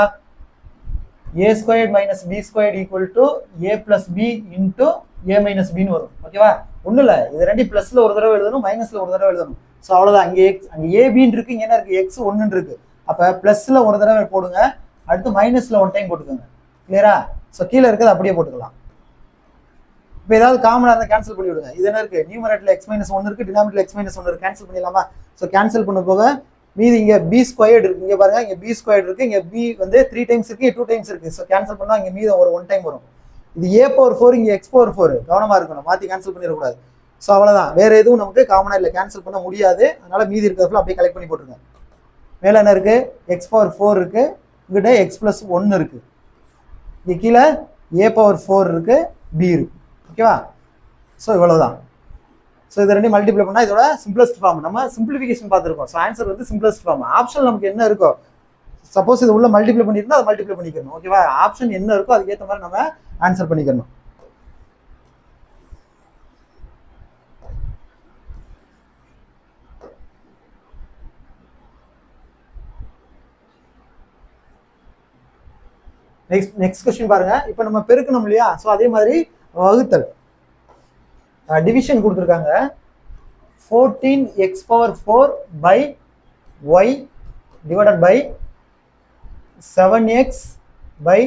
Speaker 1: a square minus b square equal to A plus b into a minus பின்னு வரும். ஓகேவா? ஒன்றும் இல்லை, இது ரெண்டையும் ப்ளஸில் ஒரு தடவை எழுதணும், மைனஸில் ஒரு தடவை எழுதணும். ஸோ அவ்வளோதான். அங்கே எக்ஸ் அங்கே ஏபின்னு இருக்குது, இங்கே என்ன இருக்குது, எக்ஸ் 1 இருக்குது. அப்போ ப்ளஸில் ஒரு தடவை போடுங்க, அடுத்து மைனஸில் 1 டைம் போட்டுக்கோங்க. கிளியரா? ஸோ கீழே இருக்கிறது அப்படியே போட்டுக்கலாம். இப்போ ஏதாவது காமனாக இருந்தால் கேன்சல் பண்ணி விடுங்க. இது என்ன இருக்குது, நியூமரேட்டரில் எக்ஸ் மைனஸ் 1 இருக்குது, டினாமினேட்டரில் எக்ஸ் மைனஸ் 1 இருக்குது. கேன்சல் பண்ணிடலாமா? ஸோ கேன்சல் பண்ண போக மீதி இங்கே பி ஸ்கொயர்டு இருக்குது. இங்கே பாருங்கள், இங்கே பி ஸ்கொயர்டு இருக்குது, இங்கே பி வந்து 3 டைம்ஸ் இருக்குது, 2 டைம்ஸ் இருக்குது. ஸோ கேன்சல் பண்ணால் இங்கே மீதி ஒரு 1 டைம் வரும். இது ஏ பவர் 4, இங்கே எக்ஸ் பவர் 4. கவனமாக இருக்கணும், மாற்றி கேன்சல் பண்ணிடக்கூடாது. ஸோ அவ்வளோதான். வேறு எதுவும் நமக்கு காமனாக இல்லை, கேன்சல் பண்ண முடியாது. அதனால் மீதி இருக்கிறதுல அப்படியே கலெக்ட் பண்ணி போட்டுருங்க. மேலே என்ன இருக்குது, எக்ஸ் பவர் 4 இருக்குது, இங்கிட்ட எக்ஸ் ப்ளஸ் 1 இருக்குது, இங்கே கீழே ஏ பவர் 4 இருக்குது, பி இருக்குது. ஓகேவா? ஸோ இவ்வளோதான். ஸோ இது ரெண்டையும் மல்டிப்ளை பண்ணால் இதோட சிம்பிளஸ்ட் ஃபார்ம். நம்ம சிம்பிளிஃபிகேஷன் பார்த்துருக்கோம். ஸோ ஆன்சர் வந்து சிம்பிளஸ்ட் ஃபார்ம். ஆப்ஷன் நமக்கு என்ன இருக்கோ, சப்போஸ் இது உள்ள மல்டிப்ளை பண்ணியிருந்தா அதை மல்டிப்ளை பண்ணிக்கணும். ஓகேவா? ஆப்ஷன் என்ன இருக்கோ அதுக்கேற்ற மாதிரி நம்ம ஆன்சர் பண்ணிக்கணும். நெக்ஸ்ட் கொஸ்டின் பாருங்க. இப்போ நம்ம பெருக்கணும் இல்லையா? ஸோ அதே மாதிரி வகுத்தல், டிவிஷன் கொடுத்துருக்காங்க. 14x power 4 by y divided by 7x by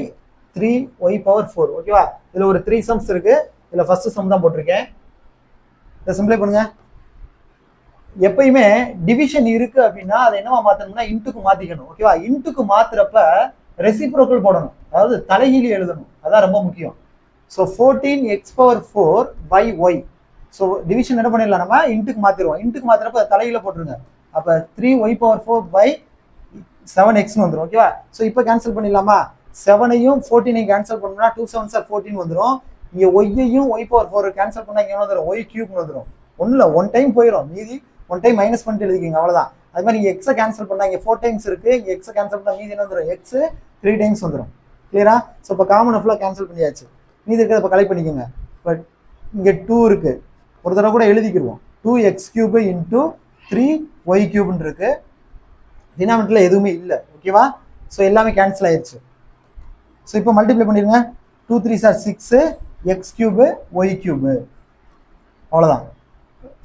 Speaker 1: 3y power 4. ஓகேவா? இதில் ஒரு 3 சம்ஸ் இருக்கு. இதில் ஃபர்ஸ்ட் சம் தான் போட்டிருக்கேன். இதை சிம்பிளை பண்ணுங்க. எப்பயுமே டிவிஷன் இருக்கு அப்படின்னா அதை என்னவா மாற்றணும்னா இன்ட்டுக்கு மாற்றிக்கணும். ஓகேவா? இன்ட்டுக்கு மாற்றுறப்ப ரெசிப்ரோக்கல் போடணும், அதாவது தலைகீழி எழுதணும். அதான் ரொம்ப முக்கியம். So 14x⁴ by y. So division என்ன பண்ணிடலாம், நம்ம இன்ட்டுக்கு மாற்றிடுவோம். இன்ட்டுக்கு மாற்றுறப்ப தலைகீழ போட்டுருங்க. அப்போ 3y⁴ by 7xன்னு வந்துடும். ஓகேவா? ஸோ இப்போ கேன்சல் பண்ணிடலாமா? 7ஐயும் 14ஐயும் கேன்சல் பண்ணோம்னா 2 7s are 14 வந்துடும். இங்கே ஒய்யையும் y⁴ கேன்சல் பண்ணால் இங்கே வந்துடும், y³ வந்துடும். ஒன்றும் இல்லை, 1 டைம் போயிடும், மீதி 1 டைம் மைனஸ் பண்ணிட்டு எழுதிக்கிங்க, அவ்வளோதான். அது மாதிரி இங்கே எக்ஸை கேன்சல் பண்ணால் இங்கே 4 டைம்ஸ் இருக்குது, இங்கே எக்ஸை கேன்சல் பண்ணால் மீதி என்ன வந்துடும், எக்ஸ் 3 டைம்ஸ் வந்துடும். கிளியரா? ஸோ இப்போ காமன் ஃபுல்லாக கேன்சல் பண்ணியாச்சு. மீதி இருக்கிறத இப்போ கலெக்ட் பண்ணிக்கோங்க. பட் இங்கே 2 இருக்குது, ஒரு தடவை கூட எழுதிக்கிடுவோம். 2x³ × 3y³ இருக்கு. டினாமினேட்டரில் எதுவுமே இல்லை. ஓகேவா? ஸோ எல்லாமே கேன்சல் ஆயிடுச்சு. ஸோ இப்போ மல்டிப்ளை பண்ணிடுங்க. 2 3s are 6, x³ y³. அவ்வளோதான்.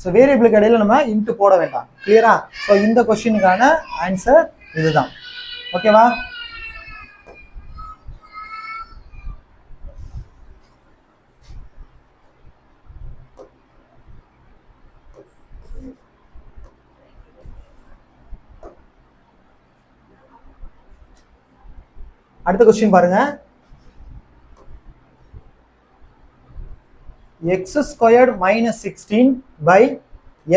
Speaker 1: ஸோ வேரியபிளுக்கு இடையில நம்ம இன்ட்டு போட வேண்டாம். கிளியரா? ஸோ இந்த கொஸ்டினுக்கான ஆன்சர் இதுதான். ஓகேவா? அடுத்த கொஸ்டின் பாருங்க. x² - 16 by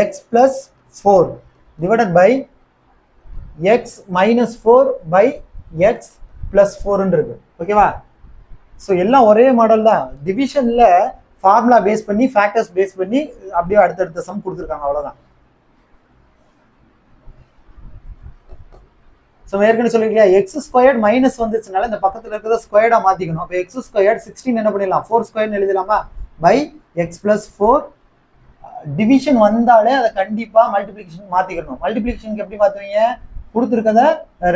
Speaker 1: x + 4 divided by x - 4 by x + 4 இருக்கு. ஓகேவா? ஸோ எல்லாம் ஒரே மாடல் தான். டிவிஷன்ல ஃபார்முலா பேஸ் பண்ணி, ஃபேக்டர்ஸ் பேஸ் பண்ணி அப்படியே அடுத்தடுத்த சம் கொடுத்துருக்காங்க, அவ்வளோதான். ஸோ ஏற்கனவே சொல்லிருக்கீங்க, x² மைனஸ் வந்துச்சுனால இந்த பக்கத்தில் இருக்கிறத ஸ்கொயர்டா மாற்றிக்கணும். அப்போ x² 16 என்ன பண்ணிடலாம், 4² எழுதலாமா? By x + 4. டிவிஷன் வந்தாலே அதை கண்டிப்பாக மல்டிப்ளிகேஷன் மாற்றிக்கணும். மல்டிப்ளிகேஷனுக்கு எப்படி மாற்றுவீங்க, கொடுத்துருக்கத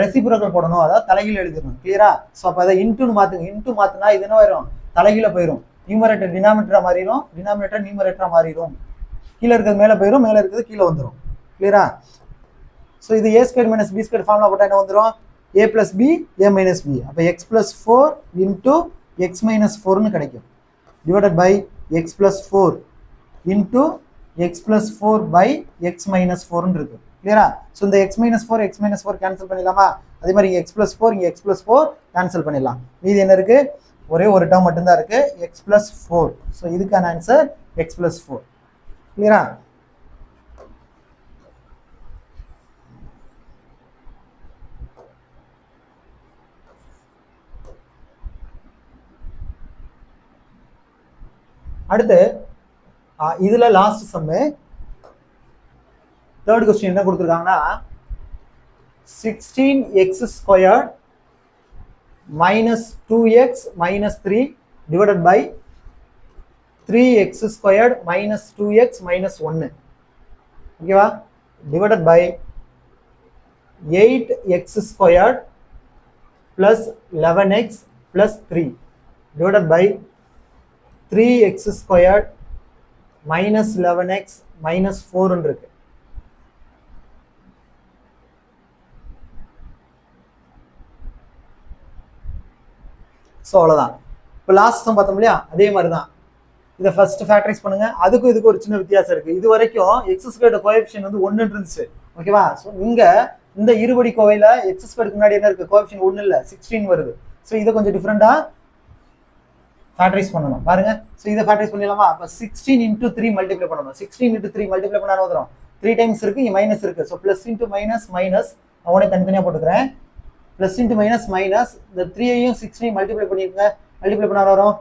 Speaker 1: ரெசிப்ரோக்கல் போடணும், அதாவது தலைகீழ் எழுதிடணும். கிளியரா? ஸோ அப்போ அதை இன்ட்டுன்னு மாற்றுங்க. இன்ட்டு மாற்றினா இது என்ன வரும், தலைகீழ போயிடும். நியூமரேட்டர் டினாமினேட்டராக மாறிடும், டினாமினேட்டர் நியூமரேட்டராக மாறிடும். கீழே இருக்கிறது மேலே போயிடும், மேலே இருக்கிறது கீழே வந்துடும். கிளியரா? ஸோ இது a² - b² ஃபார்முலா போட்டால் என்ன வந்துடும், a + b a - b. அப்போ x + 4 × x - 4ன்னு கிடைக்கும். Divided by x + 4 × x + 4 by x - 4ன்னு இருக்கு. கிளியரா? ஸோ இந்த x - 4 x - 4 கேன்சல் பண்ணிடலாமா? அதே மாதிரி இங்கே x + 4 இங்கே x + 4 கேன்சல் பண்ணிடலாம். மீதி என்ன இருக்கு, ஒரே ஒரு டேர்ம் மட்டும்தான் இருக்கு, x + 4. ஸோ இதுக்கான ஆன்சர் x + 4. கிளியரா? அடுத்து இதுல லாஸ்ட் சம்மு, தேர்ட் கொஸ்டின் என்ன கொடுத்துருக்காங்கன்னா 16x² - 2x - 3 divided by 3x² - 2x - 1. ஓகேவா? Divided by 8x² + 11x + 3 divided by 3x² - 11x - 4 இருக்கு. ஸோ அவ்வளோதான். இப்போ லாஸ்ட் சம் பார்த்தோம் இல்லையா, அதே மாதிரி தான். இதை ஃபர்ஸ்ட் ஃபேக்டரைஸ் பண்ணுங்க. அதுக்கும் இதுக்கு ஒரு சின்ன வித்தியாசம் இருக்கு. இது வரைக்கும் x² கோஎஃபிஷியன்ட் வந்து 1 இருந்துச்சு. ஓகேவா? ஸோ இங்க இந்த இருபடி கோவையில x² முன்னாடி என்ன இருக்கு, கோஎஃபிஷியன்ட் 1 இல்லை, 16 வருது. ஸோ இதை கொஞ்சம் டிஃப்ரெண்டா ஃபேக்டரைஸ் பண்ணணும் பாருங்க. ஸோ இதை ஃபேக்டரைஸ் பண்ணிடலாமா? அப்போ 16 × 3 மல்டிப்ளை பண்ணணும். 16 × 3 மல்டிப்ளை பண்ணாலும் வந்துடும். 3 டைம்ஸ் இருக்கு, இங்கே மைனஸ் இருக்கு. So plus into minus minus, அவனே தனித்தனியாக போட்டுக்கிறேன். ப்ளஸ் இன்ட்டு மைனஸ் மைனஸ், இந்த 3ஐயும் 16 மல்டிப்ளை பண்ணிருங்க. மல்டிப்ளை பண்ண வரும்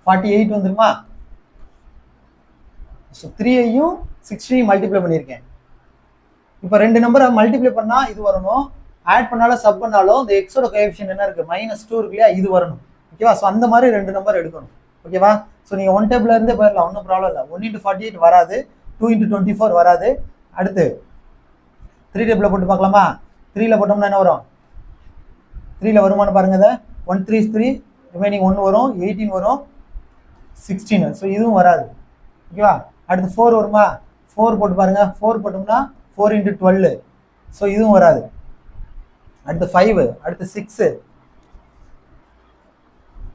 Speaker 1: 48 வந்துருமா? ஸோ 3ஐயும் 16 மல்டிப்ளை பண்ணியிருக்கேன். இப்போ ரெண்டு நம்பரை மல்டிப்ளை பண்ணா இது வரணும், ஆட் பண்ணாலும் சப் பண்ணாலும் இந்த எக்ஸோட கோஎஃபிஷியன்ட் என்ன இருக்கு, -2 இருக்கு இல்லையா, இது வரணும். ஓகேவா? ஸோ அந்த மாதிரி ரெண்டு நம்பர் எடுக்கணும். ஓகேவா? ஸோ நீங்கள் 1 டேபிள்ல இருந்தே போயிடலாம், ஒன்றும் ப்ராப்ளம் இல்லை. 1 × 48 வராது, 2 × 24 வராது. அடுத்து 3 டேபிளில் போட்டு பார்க்கலாமா? 3ல போட்டோம்னா என்ன வரும், 3ல வருமானு பாருங்க. இதை 1 3 3, ரிமைனிங் 1 வரும், 18 வரும், 16. ஸோ இதுவும் வராது. ஓகேவா? அடுத்து 4 வருமா? 4 போட்டு பாருங்க. 4 போட்டோம்னா 4 × 12. ஸோ இதுவும் வராது. அடுத்து 5, அடுத்து 6,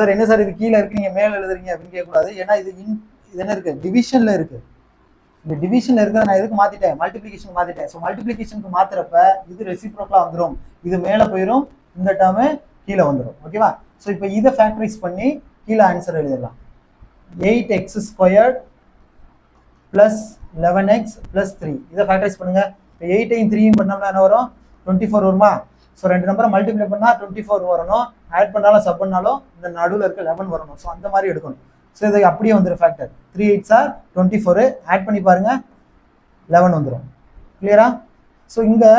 Speaker 1: சார் என்ன சார் இது கீழே இருக்கு நீங்கள் மேலே எழுதுறீங்க அப்படின்னு கேட்கக்கூடாது. ஏன்னா இது இது என்ன இருக்குது, டிவிஷனில் இருக்குது. இந்த டிவிஷனில் இருக்கிறத நான் எதுக்கு மாற்றிட்டேன், மல்டிப்ளிகேஷன் மாற்றிட்டேன். ஸோ மல்டிப்ளிகேஷனுக்கு மாற்றுறப்ப இது ரெசிப்ரோக்கலாக வந்துடும், இது மேலே போயிடும், இந்த டேர்மு கீழே வந்துடும். ஓகேவா? ஸோ இப்போ இதை ஃபேக்டரைஸ் பண்ணி கீழே ஆன்சர் எழுதிடலாம். 8x² + 11x + 3. இதை ஃபேக்டரைஸ் பண்ணுங்க. இப்போ 8ஐயும் 3ஐயும் பண்ணோம்னா என்ன வரும், 24 வருமா? ஸோ ரெண்டு நம்பரை மல்டிப்ளை பண்ணால் 24 வரணும், ஆட் பண்ணாலும் சப் பண்ணாலும் இந்த நடுவில் இருக்க 11 வரணும். ஸோ அந்த மாதிரி எடுக்கணும். ஸோ இது அப்படியே வந்துடும் ஃபேக்டர். 3 8s are 24, ஆட் பண்ணி பாருங்க 11 வந்துடும். கிளியரா? ஸோ இங்கே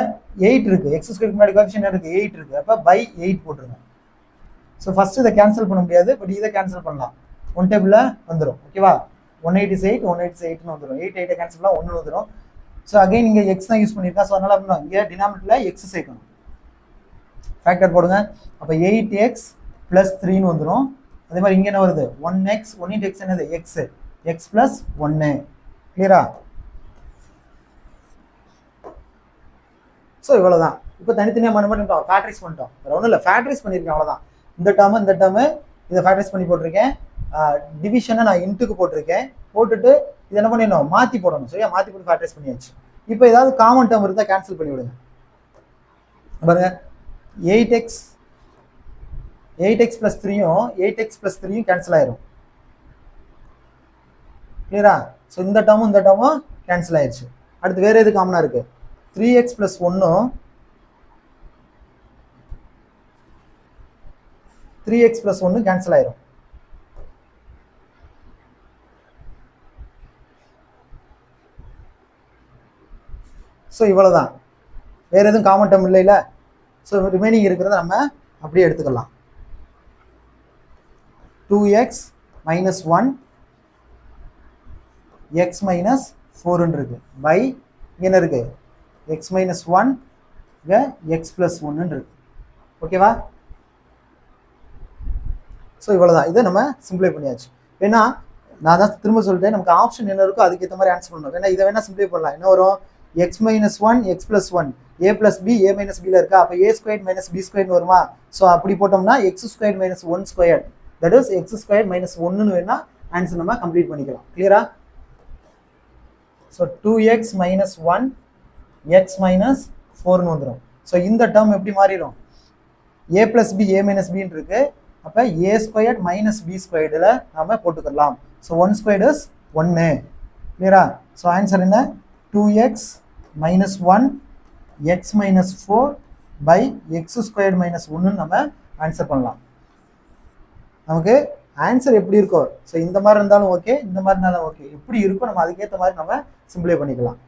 Speaker 1: 8 இருக்குது, x² முன்னாடி கோஎஃபிஷியன்ட் இருக்குது, 8 இருக்குது. அப்போ பை 8 போட்டுருங்க. ஸோ ஃபஸ்ட்டு இதை கேன்சல் பண்ண முடியாது, பட் இதை கேன்சல் பண்ணலாம். ஒன் டேபிளில் வந்துடும். ஓகேவா? 188 188ன்னு வந்துடும். 8 8 கேன்சல் பண்ணால் 1 வந்துடும். ஸோ அகைன் இங்கே எக்ஸ் தான் யூஸ் பண்ணியிருக்கேன். ஸோ அதனால் அப்படின்னா இங்கே டினாமினேட்டரில் எக்ஸ் சேர்க்கணும். ஃபேக்டர் போடுங்க. அப்போ 8x + 3ன்னு வந்துடும். அதே மாதிரி இங்கே என்ன வருது, 1x 1 × x என்னது, எக்ஸ், எக்ஸ் + 1. கிளியரா? ஸோ இவ்வளோதான். இப்போ தனித்தனியாக பண்ணிட்டோம், ஃபேக்டரைஸ் பண்ணிட்டோம். வேறு ஒன்றும் இல்லை, ஃபேக்டரைஸ் பண்ணியிருக்கேன், அவ்வளோதான். இந்த டேர்மு இதை ஃபேக்டரைஸ் பண்ணி போட்டிருக்கேன். டிவிஷனை நான் இன்ட்டுக்கு போட்டிருக்கேன். போட்டுட்டு இதை என்ன பண்ணிடணும், மாற்றி போடணும். சரியா? மாற்றி போட்டு ஃபேக்டரைஸ் பண்ணியாச்சு. இப்போ ஏதாவது காமன் டேர்ம் இருந்தால் கேன்சல் பண்ணி விடுங்க. பாருங்க, 8x + 3யும் 8x + 3யும் கேன்சல் ஆயிரும். கிளியரா? ஸோ இந்த டேர்மும் கேன்சல் ஆயிடுச்சு. அடுத்து வேறு எது காமனாக இருக்குது, 3x + 1ம் 3x + 1 கேன்சல் ஆயிரும். ஸோ இவ்வளோதான். வேறு எதுவும் காமன் டேர்ம் இல்லைல்ல. ஸோ ரிமைனிங் இருக்கிறத நம்ம அப்படியே எடுத்துக்கலாம். 2x - 1 x - 4ன்னு இருக்கு. பை என்ன இருக்கு, x - 1 இங்கே x + 1ன்னு இருக்கு. ஓகேவா? ஸோ இவ்வளோதான். இதை நம்ம சிம்பிளை பண்ணியாச்சு. ஏன்னா நான் தான் திரும்ப சொல்லிட்டேன், நமக்கு ஆப்ஷன் என்ன இருக்கோ அதுக்கேற்ற மாதிரி ஆன்சர் பண்ணணும். ஏன்னா இதை வேணால் சிம்பிளை பண்ணலாம். என்ன வரும், x - 1 x + 1 a + b a - bல இருக்கா, அப்போ a² - b² வருமா? ஸோ அப்படி போட்டோம்னா x² - 1² தட் இஸ் x² - 1ன்னு வேணா ஆன்சர் நம்ம கம்ப்ளீட் பண்ணிக்கலாம். கிளியரா? ஸோ 2x - 1 x - 4ன்னு வந்துடும். ஸோ இந்த டேர்ம் எப்படி மாறிடும், a + b a - bன்னு இருக்கு. அப்போ a² - b²ல நம்ம போட்டுக்கலாம். So 1² is 1. கிளியரா? ஸோ ஆன்சர் என்ன, 2x - 1 x - 4 பை x² - 1ன்னு நம்ம ஆன்சர் பண்ணலாம். நமக்கு ஆன்சர் எப்படி இருக்கோ, ஸோ இந்த மாதிரி இருந்தாலும் ஓகே, இந்த மாதிரி இருந்தாலும் ஓகே, எப்படி இருக்கோ நம்ம அதுக்கேற்ற மாதிரி நம்ம சிம்பிளை பண்ணிக்கலாம்.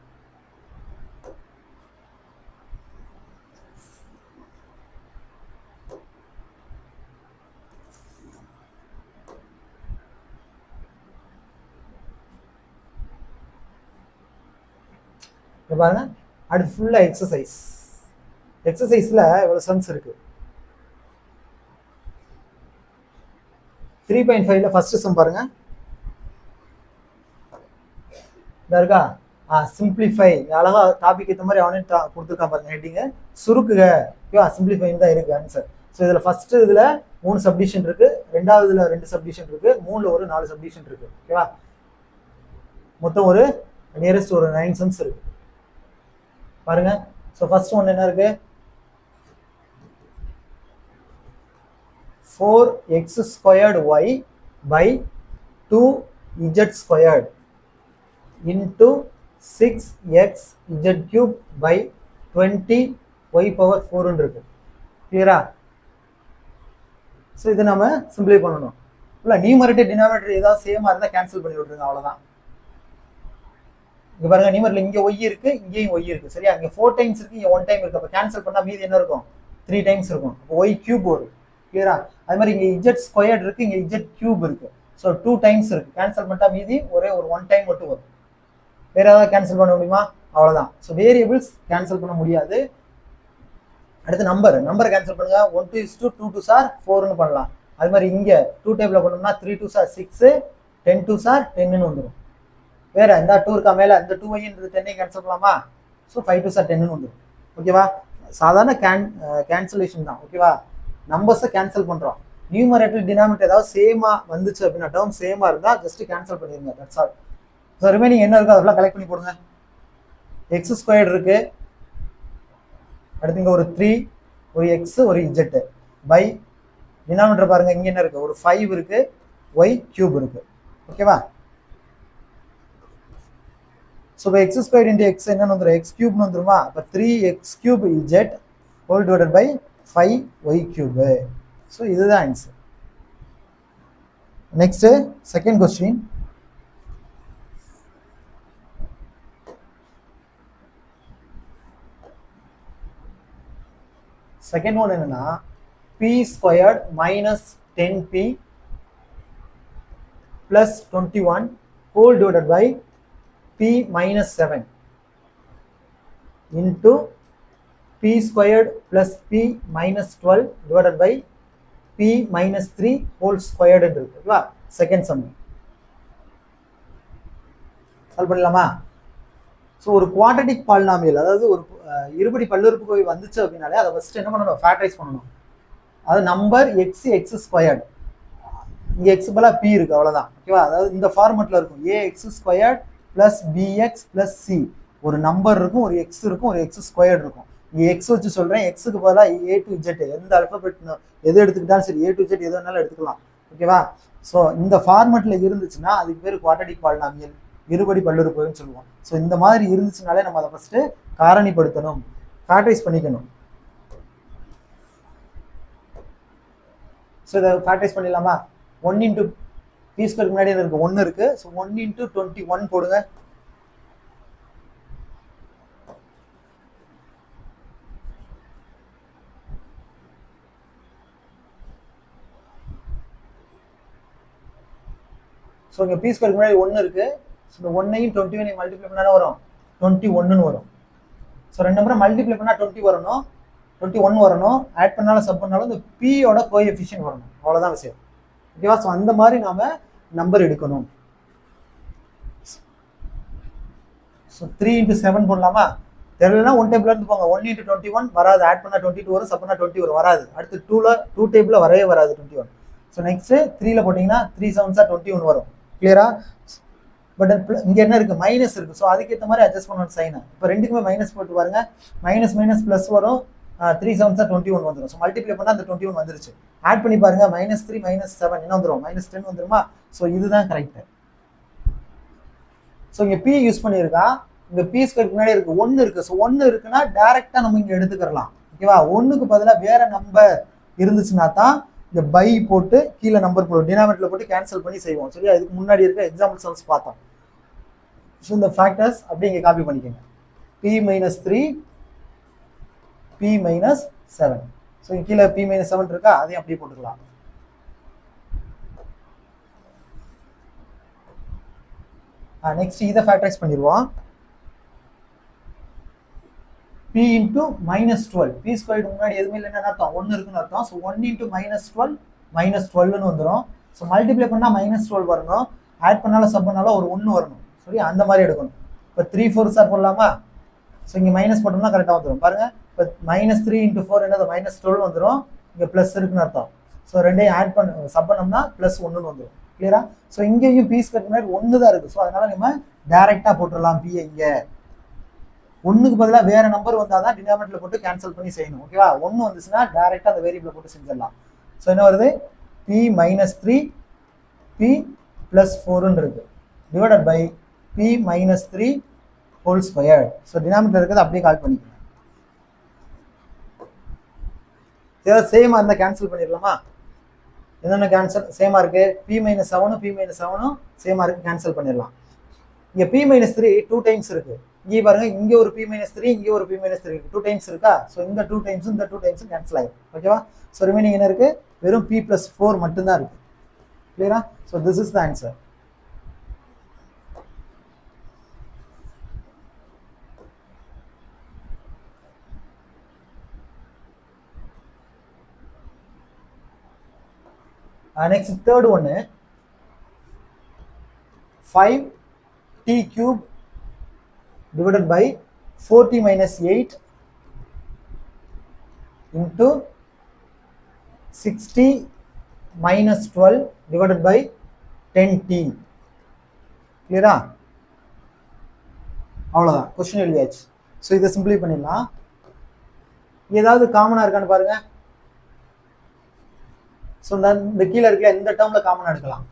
Speaker 1: பாருங்க, அடுத்து ஃபுல்லாக எக்ஸசைஸில் எவ்வளோ சம்ஸ் இருக்குது. 3.5ல ஃபர்ஸ்ட் சம் பாருங்க. இதா இருக்கா, சிம்பிளிஃபை. அழகா டாபிக் ஏற்ற மாதிரி அவனே கொடுத்துருக்கான் பாருங்க ஹெட்டிங்கு. சுருக்குக. ஓகேவா? சிம்பிளிஃபைன்னு தான் இருக்குது ஆன்சர். ஸோ இதில் ஃபர்ஸ்ட் இதில் 3 சப்டிஷன் இருக்குது, ரெண்டாவதுல 2 சப்டிஷன் இருக்குது, 3ல் ஒரு 4 சப்டிஷன் இருக்குது. ஓகேவா? மொத்தம் ஒரு நியரஸ்ட் ஒரு 9 சம்ஸ் இருக்கு பாருங்க. ஸோ ஃபர்ஸ்ட் ஒன் என்ன இருக்கு, 4x² y by 2z² into 6x(z³ by 20y⁴ இருக்கு. கிளியரா? ஸோ இதை நம்ம சிம்பிளை பண்ணணும். இல்லை நியூமரேட்டர் டினாமினேட்டர் ஏதாவது சேமாக இருந்தால் கேன்சல் பண்ணி விட்டுருங்க, அவ்வளோதான். இங்கே பாருங்க, நியூமரில் இங்கே ஒய் இருக்கு, இங்கேயும் ஒய் இருக்கு. சரியா? இங்கே 4 டைம்ஸ் இருக்கு, இங்கே 1 டைம் இருக்கு. அப்போ கேன்சல் பண்ணால் மீதி என்ன இருக்கும், 3 டைம்ஸ் இருக்கும். அப்போ y³ வரும். கிளியரா? அது மாதிரி இங்கே z² இருக்கு, இங்கே z³ இருக்கு. ஸோ 2 டைம்ஸ் இருக்கு. கேன்சல் பண்ணிட்டா மீதி ஒரே ஒரு 1 டைம் மட்டும் வரும். வேற ஏதாவது கேன்சல் பண்ண முடியுமா? அவ்வளோதான். ஸோ வேரியபிள்ஸ் கேன்சல் பண்ண முடியாது. அடுத்து நம்பரை கேன்சல் பண்ணுங்க. 1 2 2 2s are 4ன்னு பண்ணலாம். அது மாதிரி இங்கே 2 டேபிளில் பண்ணோம்னா 3 2s are 6, 10 2s are 10ன்னு வந்துடும். வேற இந்த 2 இருக்கா மேலே, இந்த 2y 10 கேன்சல் பண்ணலாமா? ஸோ 5 2s are 10ன்னு வந்துடும். ஓகேவா? சாதாரண கேன்சலேஷன் தான். ஓகேவா? நம்பர்ஸை கேன்சல் பண்ணுறோம். நியூமரேட்டர் டினாமினேட்டர் ஏதாவது சேமா வந்துச்சு அப்படின்னா டேர்ம் சேமா இருந்தா ஜஸ்ட் கேன்சல் பண்ணிருங்க. That's all. ஸோ ரிமைனிங் என்ன இருக்கோ அதெல்லாம் கலெக்ட் பண்ணி போடுங்க. எக்ஸ் ஸ்கொயர்டு இருக்கு, அடுத்து இங்க ஒரு 3, ஒரு எக்ஸ், ஒரு இஜெட் பை டினாமினேட்டர் பாருங்க இங்க என்ன இருக்கு, ஒரு 5 இருக்கு, ஒய் கியூப் இருக்கு. ஓகேவா? ஸோ இப்போ எக்ஸ் ஸ்கொயர் இன்ட்டு எக்ஸ் என்னன்னு வந்துடும், எக்ஸ் கியூப்னு வந்துருமா? அப்போ 3x cube z whole divided by 5y cube. So இதுதான் answer. Next second question. Second one என்னன்னா p squared minus 10p plus 21 whole divided by p minus 7 into p squared plus p minus 12 divided by p minus 3 whole squared இருக்குங்களா? Second sum solve பண்ணலாமா? So ஒரு quadratic polynomial, அதாவது ஒரு இருபடி பல்லுறுப்புக்கோவை வந்துச்சு அப்படின்னாலே அதை ஃபர்ஸ்ட் என்ன பண்ணணும், ஃபேக்டரைஸ் பண்ணணும். அது நம்பர் எக்ஸ் எக்ஸ் ஸ்கொயர்டு, இங்கே எக்ஸ் பதிலாக பி இருக்கு, அவ்வளோதான். ஓகேவா? அதாவது இந்த ஃபார்மெட்டில் இருக்கும், a x squared plus b x plus c. ஒரு நம்பர் இருக்கும், ஒரு எக்ஸ் இருக்கும், ஒரு எக்ஸ் ஸ்கொயர்டு இருக்கும். இங்கே எக்ஸ் வச்சு சொல்கிறேன், எக்ஸுக்கு பதிலாக ஏ டு இஜெட், எந்த அல்ஃபபெட் எது எடுத்துக்கிட்டாலும் சரி, ஏ டு இஜெட் எது வேணாலும் எடுத்துக்கலாம். ஓகேவா? ஸோ இந்த ஃபார்மெட்டில் இருந்துச்சுன்னா அதுக்கு பேர் குவாட்ரட்டிக் பாலினாமியல், இருபடி பல்லுறுப்புக்கோவைன்னு சொல்லுவோம். ஸோ இந்த மாதிரி இருந்துச்சுனாலே நம்ம அதை ஃபஸ்ட்டு காரணிப்படுத்தணும், ஃபேக்டரைஸ் பண்ணிக்கணும். ஸோ இதை ஃபேக்டரைஸ் பண்ணிடலாமா? 1 இன்ட்டு பி ஸ்கொயருக்கு முன்னாடி இருக்கு 1 இருக்கு. ஸோ 1 இன்ட்டு 21 போடுங்க. ஸோ இங்கே பி ஸ்கொயருக்கு முன்னாடி 1 இருக்கு. ஸோ இந்த 1ஐயும் 21ஐயும் மல்டிப்ளை பண்ணாலும் வரும் 21ன்னு வரும். ஸோ ரெண்டு நம்பரை மல்டிப்ளை பண்ணால் 20 வரணும், 21 வரணும். ஆட் பண்ணாலும் சப் பண்ணாலும் இந்த பியோட கோஎஃபிஷியன்ட் வரணும், அவ்வளோதான் விஷயம். ஓகேவா? ஸோ அந்த மாதிரி நாம நம்பர் எடுக்கணும். ஸோ 3 இன்ட்டு 7 போடலாமா? தெரியலனா 1 டேபிள் இருந்து போங்க. 1 இன்ட்டு 21 வராது, ஆட் பண்ணால் 22 வரும், சப் பண்ணால் 20 வரும், வராது. அடுத்து 2 டேபிளில் வரவே வராது 21. ஸோ நெக்ஸ்ட் 3ல போட்டிங்கன்னா 3 7s 21 வரும். கிளியரா? பட் இங்கே என்ன இருக்குது, மைனஸ் இருக்குது. ஸோ அதுக்கேற்ற மாதிரி அட்ஜஸ்ட் பண்ணணும் சைனை. இப்போ ரெண்டுக்குமே மைனஸ் போட்டு பாருங்க, மைனஸ் மைனஸ் ப்ளஸ் வரும், 3 7s 21 வந்துடும். ஸோ மல்டிப்ளை பண்ணால் அந்த 21 வந்துருச்சு. ஆட் பண்ணி பாருங்க, -3 -7 என்ன வந்துடும், -10 வந்துருமா? ஸோ இதுதான் கரெக்ட். ஸோ இங்கே பி யூஸ் பண்ணியிருக்கா, இந்த பி ஸ்கொயருக்கு முன்னாடி இருக்கு 1 இருக்கு. ஸோ 1 இருக்குன்னா டேரெக்டாக நம்ம இங்கே எடுத்துக்கலாம். ஓகேவா? 1க்கு பதிலாக வேற நம்பர் இருந்துச்சுன்னா தான் இந்த பை போட்டு கீழே நம்பர் போட்டு டினாமினேட்டர்ல போட்டு கேன்சல் பண்ணி செய்வோம். சரியா? இதுக்கு முன்னாடி இருக்க எக்ஸாம்பிள் சம்ஸ் பார்த்தோம். ஸோ இந்த ஃபேக்டர்ஸ் அப்படியே இங்கே காப்பி பண்ணிக்கோங்க. p - 3 p - 7. ஸோ கீழே p - 7 இருக்கா, அதையும் அப்படியே போட்டுக்கலாம். நெக்ஸ்ட் இதை ஃபேக்டரைஸ் பண்ணிடுவோம். p இன்ட்டு -12, p ஸ்கொயருக்கு முன்னாடி எதுவுமே இல்லைன்னு அர்த்தம், 1 இருக்குன்னு அர்த்தம். ஸோ 1 இன்ட்டு -12 -12ன்னு வந்துடும். ஸோ மல்டிப்ளை பண்ணால் -12 வரணும், ஆட் பண்ணாலும் சப் பண்ணாலும் ஒரு 1 வரணும். சரி, அந்த மாதிரி எடுக்கணும். இப்போ 3 4s போடலாமா? ஸோ இங்கே மைனஸ் போட்டோம்னா கரெக்டாக வந்துடும். பாருங்க, இப்போ -3 இன்ட்டு 4 என்னது -12 வந்துடும். இங்கே ப்ளஸ் இருக்குன்னு அர்த்தம். ஸோ ரெண்டையும் ஆட் பண்ண சப் பண்ணோம்னா +1ன்னு வந்துடும். கிளியரா? ஸோ இங்கேயும் பி ஸ்கொயருக்கு முன்னாடி 1 தான் இருக்குது. ஸோ அதனால நம்ம டேரெக்டாக போட்டுடலாம் பி. இங்கே 1க்கு பதிலாக வேற நம்பர் வந்தால் தான் டினாமினேட்டர்ல போட்டு கேன்சல் பண்ணி செய்யணும். ஓகேவா? 1 வந்துச்சுன்னா டேரெக்டாக அந்த வேரியபிளை போட்டு செஞ்சிடலாம். ஸோ என்ன வருது, p - 3 p + 4ன்னு இருக்கு, divided by p - 3 whole square. So denominator இருக்கிறது அப்படியே கால் பண்ணிக்கலாம். ஏதாவது சேமா இருந்தால் கேன்சல் பண்ணிடலாமா? என்னென்ன கேன்சல் சேமா இருக்கு, p - 7 p - 7 சேமா இருக்கு, கேன்சல் பண்ணிடலாம். இங்கே p - 3 2 டைம்ஸ் இருக்கு. இங்கே பாருங்க, இங்கே ஒரு p - 3 இங்கே ஒரு p - 3 இருக்கு, 2 டைம்ஸ் இருக்கா? ஸோ இந்த 2 டைம்ஸும் இந்த 2 டைம்ஸும் கேன்சல் ஆகும். ஓகேவா? ஸோ ரிமைனிங் என்ன இருக்கு, வெறும் p + 4 மட்டும்தான் இருக்கு. கிளியரா? So this is the answer. Next third ஒன்று, 5t³ divided by 4t - 8 into 60 minus 12 divided by 10t. கிளியரா? அவ்வளோதான், கொஸ்டின் எழுதியாச்சு. ஸோ இதை சிம்பிளை பண்ணிடலாம். ஏதாவது காமனாக இருக்கான்னு பாருங்க. ஸோ இந்த கீழே இருக்கிற இந்த டேர்மில் காமனாக எடுக்கலாம்.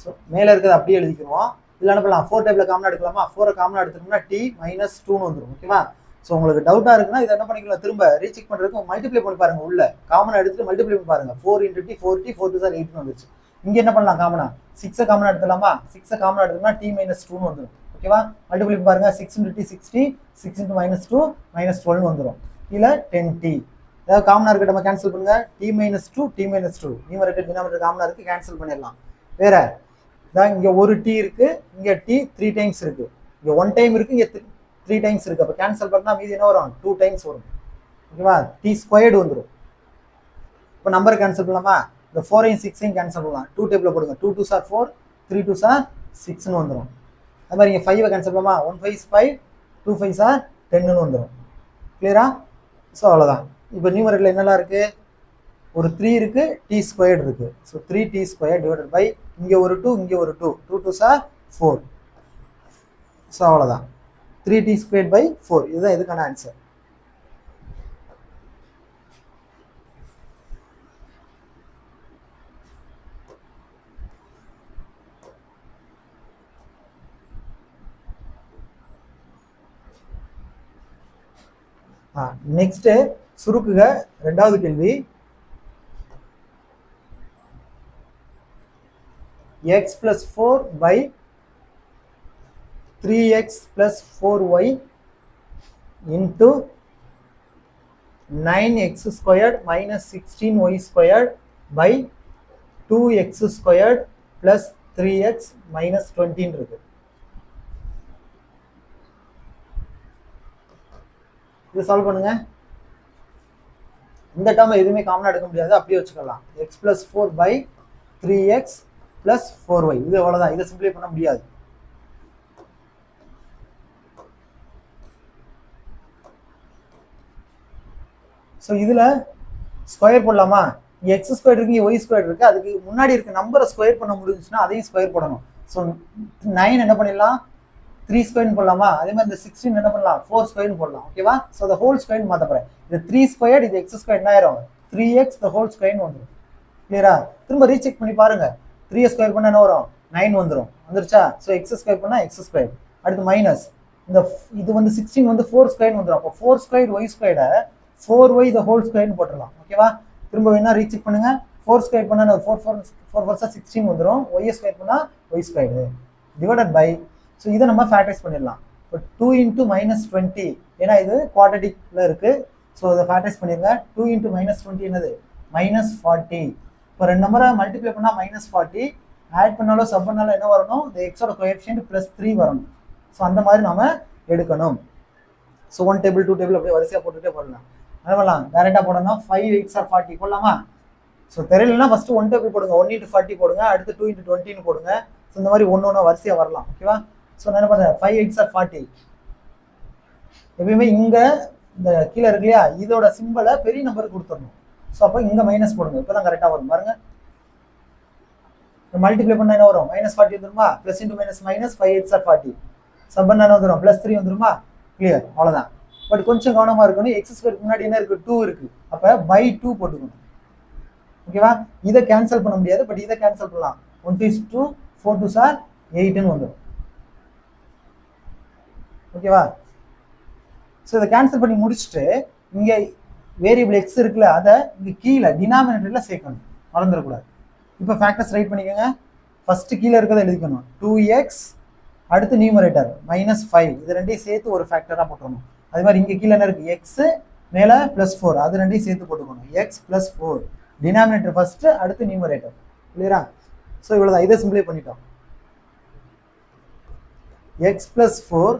Speaker 1: ஸோ மேலே இருக்கிறத அப்படியே எழுதிக்குவோம். இல்லை என்ன பண்ணலாம், 4 டைப்பில் காமனாக எடுக்கலாமா? 4 காமனாக எடுத்துட்டோம்னா t மைனஸ் 2ன்னு வந்துடும். ஓகேவா? ஸோ உங்களுக்கு டவுட்டாக இருக்குன்னா இதை என்ன பண்ணிக்கலாம், திரும்ப ரீசெக் பண்ணுறதுக்கு மல்டிப்ளை பண்ணி பாருங்க. உள்ள காமனாக எடுத்துட்டு மல்டிப்ளை பண்ணி பாருங்க. 4 × t 4t 4 2 8 வந்துச்சு. இங்கே என்ன பண்ணலாம், காமனா 6 காமனாக எடுத்துலாமா? 6 காமனாக எடுத்தோம்னா t மைனஸ் 2ன்னு வந்துடும். ஓகேவா? மல்டிப்ளை பண்ணி பாருங்க. 6 × t 60, 6 × மைனஸ் 2 மைனஸ் 12 வந்துடும். கீழே 10t. ஏதாவது காமனாக இருக்க நம்ம கேன்சல் பண்ணுங்க. t minus 2 t minus 2 numerator denominator காமனாக இருக்குது, கேன்சல் பண்ணிடலாம். வேற இங்கே ஒரு t இருக்கு, இங்கே t 3 டைம்ஸ் இருக்கு, இங்கே 1 டைம் இருக்கு, இங்கே 3 டைம்ஸ் இருக்கு. அப்போ கேன்சல் பண்ணால் மீதி என்ன வரும், 2 டைம்ஸ் வரும். ஓகேவா? t ஸ்கொயர்டு வந்துடும். இப்போ நம்பர் கேன்சல் பண்ணலாமா? இந்த 4ஐயும் 6ஐயும் கேன்சல் பண்ணலாம். 2 டேபிளில் போடுங்க. 2 2s are 4, 3 2s are 6ன்னு வந்துடும். அது மாதிரி இங்கே 5ஐ கேன்சல் பண்ணலாமா? 1 5 is 5, 2 5s are 10ன்னு வந்துடும். கிளியரா? ஸோ அவ்வளோதான். இப்போ நியூமரேட்டரில் என்னெல்லாம் இருக்குது, ஒரு 3 இருக்குது, t ஸ்கொயர்டு இருக்குது. So 3t square divided by இங்கே ஒரு 2, இங்கே ஒரு 2, 2 2s are 4. ஸோ அவ்வளோதான், 3t ஸ்கொயர்ட் பை 4. இதுதான் இதுக்கான ஆன்சர். நெக்ஸ்ட் சுருக்குக ரெண்டாவது கேள்வி. x plus 4 by 3x plus 4y into 9x squared minus 16y squared by 2x squared plus 3x minus 20 இருக்கு. இது சால்வ் பண்ணுங்க. இந்த டேர்ம் எதுவுமே காமனா எடுக்க முடியாது, அப்படியே வச்சுக்கலாம். x plus 4 by 3x plus 4y. இது அவ்வளவுதான், இதை சிம்பிளை பண்ண முடியாது. ஸோ இதில் ஸ்கொயர் போடலாமா? எக்ஸ் ஸ்கொயர் இருக்கு, ஒய் ஸ்கொயர் இருக்கு, அதுக்கு முன்னாடி இருக்க நம்பரை ஸ்கொயர் பண்ண முடிஞ்சுச்சுன்னா அதையும் ஸ்கொயர் போடணும். ஸோ 9 என்ன பண்ணிடலாம், 3 ஸ்கொயர்னு போடலாமா? அதே மாதிரி இந்த 16 என்ன பண்ணலாம், 4 ஸ்கொயர்னு போடலாம். ஓகேவா? ஸோ அந்த ஹோல் ஸ்கொயர் மாற்ற போகிறேன். இது 3 ஸ்கொயர், இது எக்ஸ் ஸ்கொயர் என்ன ஆயிரும், 3x the ஹோல் ஸ்கொயர்னு வந்துடும். கிளியரா? திரும்ப ரீசெக் பண்ணி பாருங்க. 3 ஸ்கொயர் பண்ணால் என்ன வரும், 9 வந்துடும். வந்துருச்சா? ஸோ எக்ஸ் ஸ்கொயர் பண்ணால் எக்ஸ் ஸ்கொயர். அடுத்து மைனஸ் இந்த இது வந்து 16 வந்து 4 ஸ்கொயர்னு வந்துடும். அப்போ 4 ஸ்கொயர் ஒய் ஸ்கொயரை 4y the ஹோல் ஸ்கொயர்னு போட்டுடலாம். ஓகேவா? திரும்ப வேணா ரீசெக் பண்ணுங்க. 4 ஸ்கொயர் பண்ணால் 4 4 16 வந்துடும். ஒய் ஸ்கொயர் பண்ணால் y square divided by. So இதை நம்ம ஃபேக்டரைஸ் பண்ணிடலாம். இப்போ 2 × -20, ஏன்னா இது குவாட்ரட்டிக்ல இருக்கு. ஸோ இதை ஃபேக்டரைஸ் பண்ணிடுங்க. 2 × -20 என்னது, -40. இப்போ ரெண்டு நம்பரை மல்டிப்ளை பண்ணால் -40, ஆட் பண்ணாலும் சப் பண்ணாலும் என்ன வரணும், இந்த எக்ஸோட கோஎஃபிஷியன்ட் +3 வரணும். ஸோ அந்த மாதிரி நாம எடுக்கணும். ஸோ 1 டேபிள் 2 டேபிள் அப்படியே வரிசையாக போட்டுகிட்டே போடலாம். என்ன பண்ணலாம், டேரெக்டாக போடணும். 5 8s are 40 போடலாமா? ஸோ தெரியலன்னா ஃபஸ்ட்டு 1 டேபிள் போடுங்க, 1 × 40 போடுங்க, அடுத்து 2 × 20 போடுங்க. ஸோ இந்த மாதிரி ஒன்று ஒன்றா வரிசையாக வரலாம். ஓகேவா? ஸோ நான் என்ன பண்ணுறேன், 5 8s are 40. எப்பயுமே இங்கே இந்த கீழே இருக்கு இல்லையா, இதோட சிம்பிளை பெரிய நம்பருக்கு கொடுத்துடணும். ஸோ அப்போ இங்கே மைனஸ் போடுங்க, இப்போ தான் கரெக்டாக வரும் பாருங்க. மல்டிப்ளை பண்ணால் என்ன வரும், -40 வந்துருமா? +× -, 5 8s are 40. சப் பண்ணால் என்ன வந்துடும், +3 வந்துருமா? கிளியர், அவ்வளோதான். பட் கொஞ்சம் கவனமாக இருக்கணும். எக்ஸ் ஸ்கொயருக்கு முன்னாடி என்ன இருக்குது, 2 இருக்குது. அப்போ by 2 போட்டுக்கணும். ஓகேவா? இதை கேன்சல் பண்ண முடியாது, பட் இதை கேன்சல் பண்ணலாம். 1 2 2 4 2s are 8ன்னு வந்துடும். ஓகேவா? ஸோ இதை கேன்சல் பண்ணி முடிச்சுட்டு இங்கே வேரியபிள் எக்ஸ் இருக்குல்ல, அதை இங்கே கீழே டினாமினேட்டரில் சேர்க்கணும், மறந்துடக்கூடாது. இப்போ ஃபேக்டர்ஸ் ரைட் பண்ணிக்கோங்க. ஃபஸ்ட்டு கீழே இருக்கிறத எழுதிக்கணும். 2x, அடுத்து நியூமரேட்டர் -5, இது ரெண்டையும் சேர்த்து ஒரு ஃபேக்டராக போட்டுக்கணும். அதே மாதிரி இங்கே கீழே என்ன இருக்குது, எக்ஸ் மேலே +4, அது ரெண்டையும் சேர்த்து போட்டுக்கணும். x + 4 டினாமினேட்டர் ஃபஸ்ட்டு, அடுத்து நியூமரேட்டர். கிளியரா? ஸோ இவ்வளோதான், இதை சிம்பிளை பண்ணிட்டோம். x + 4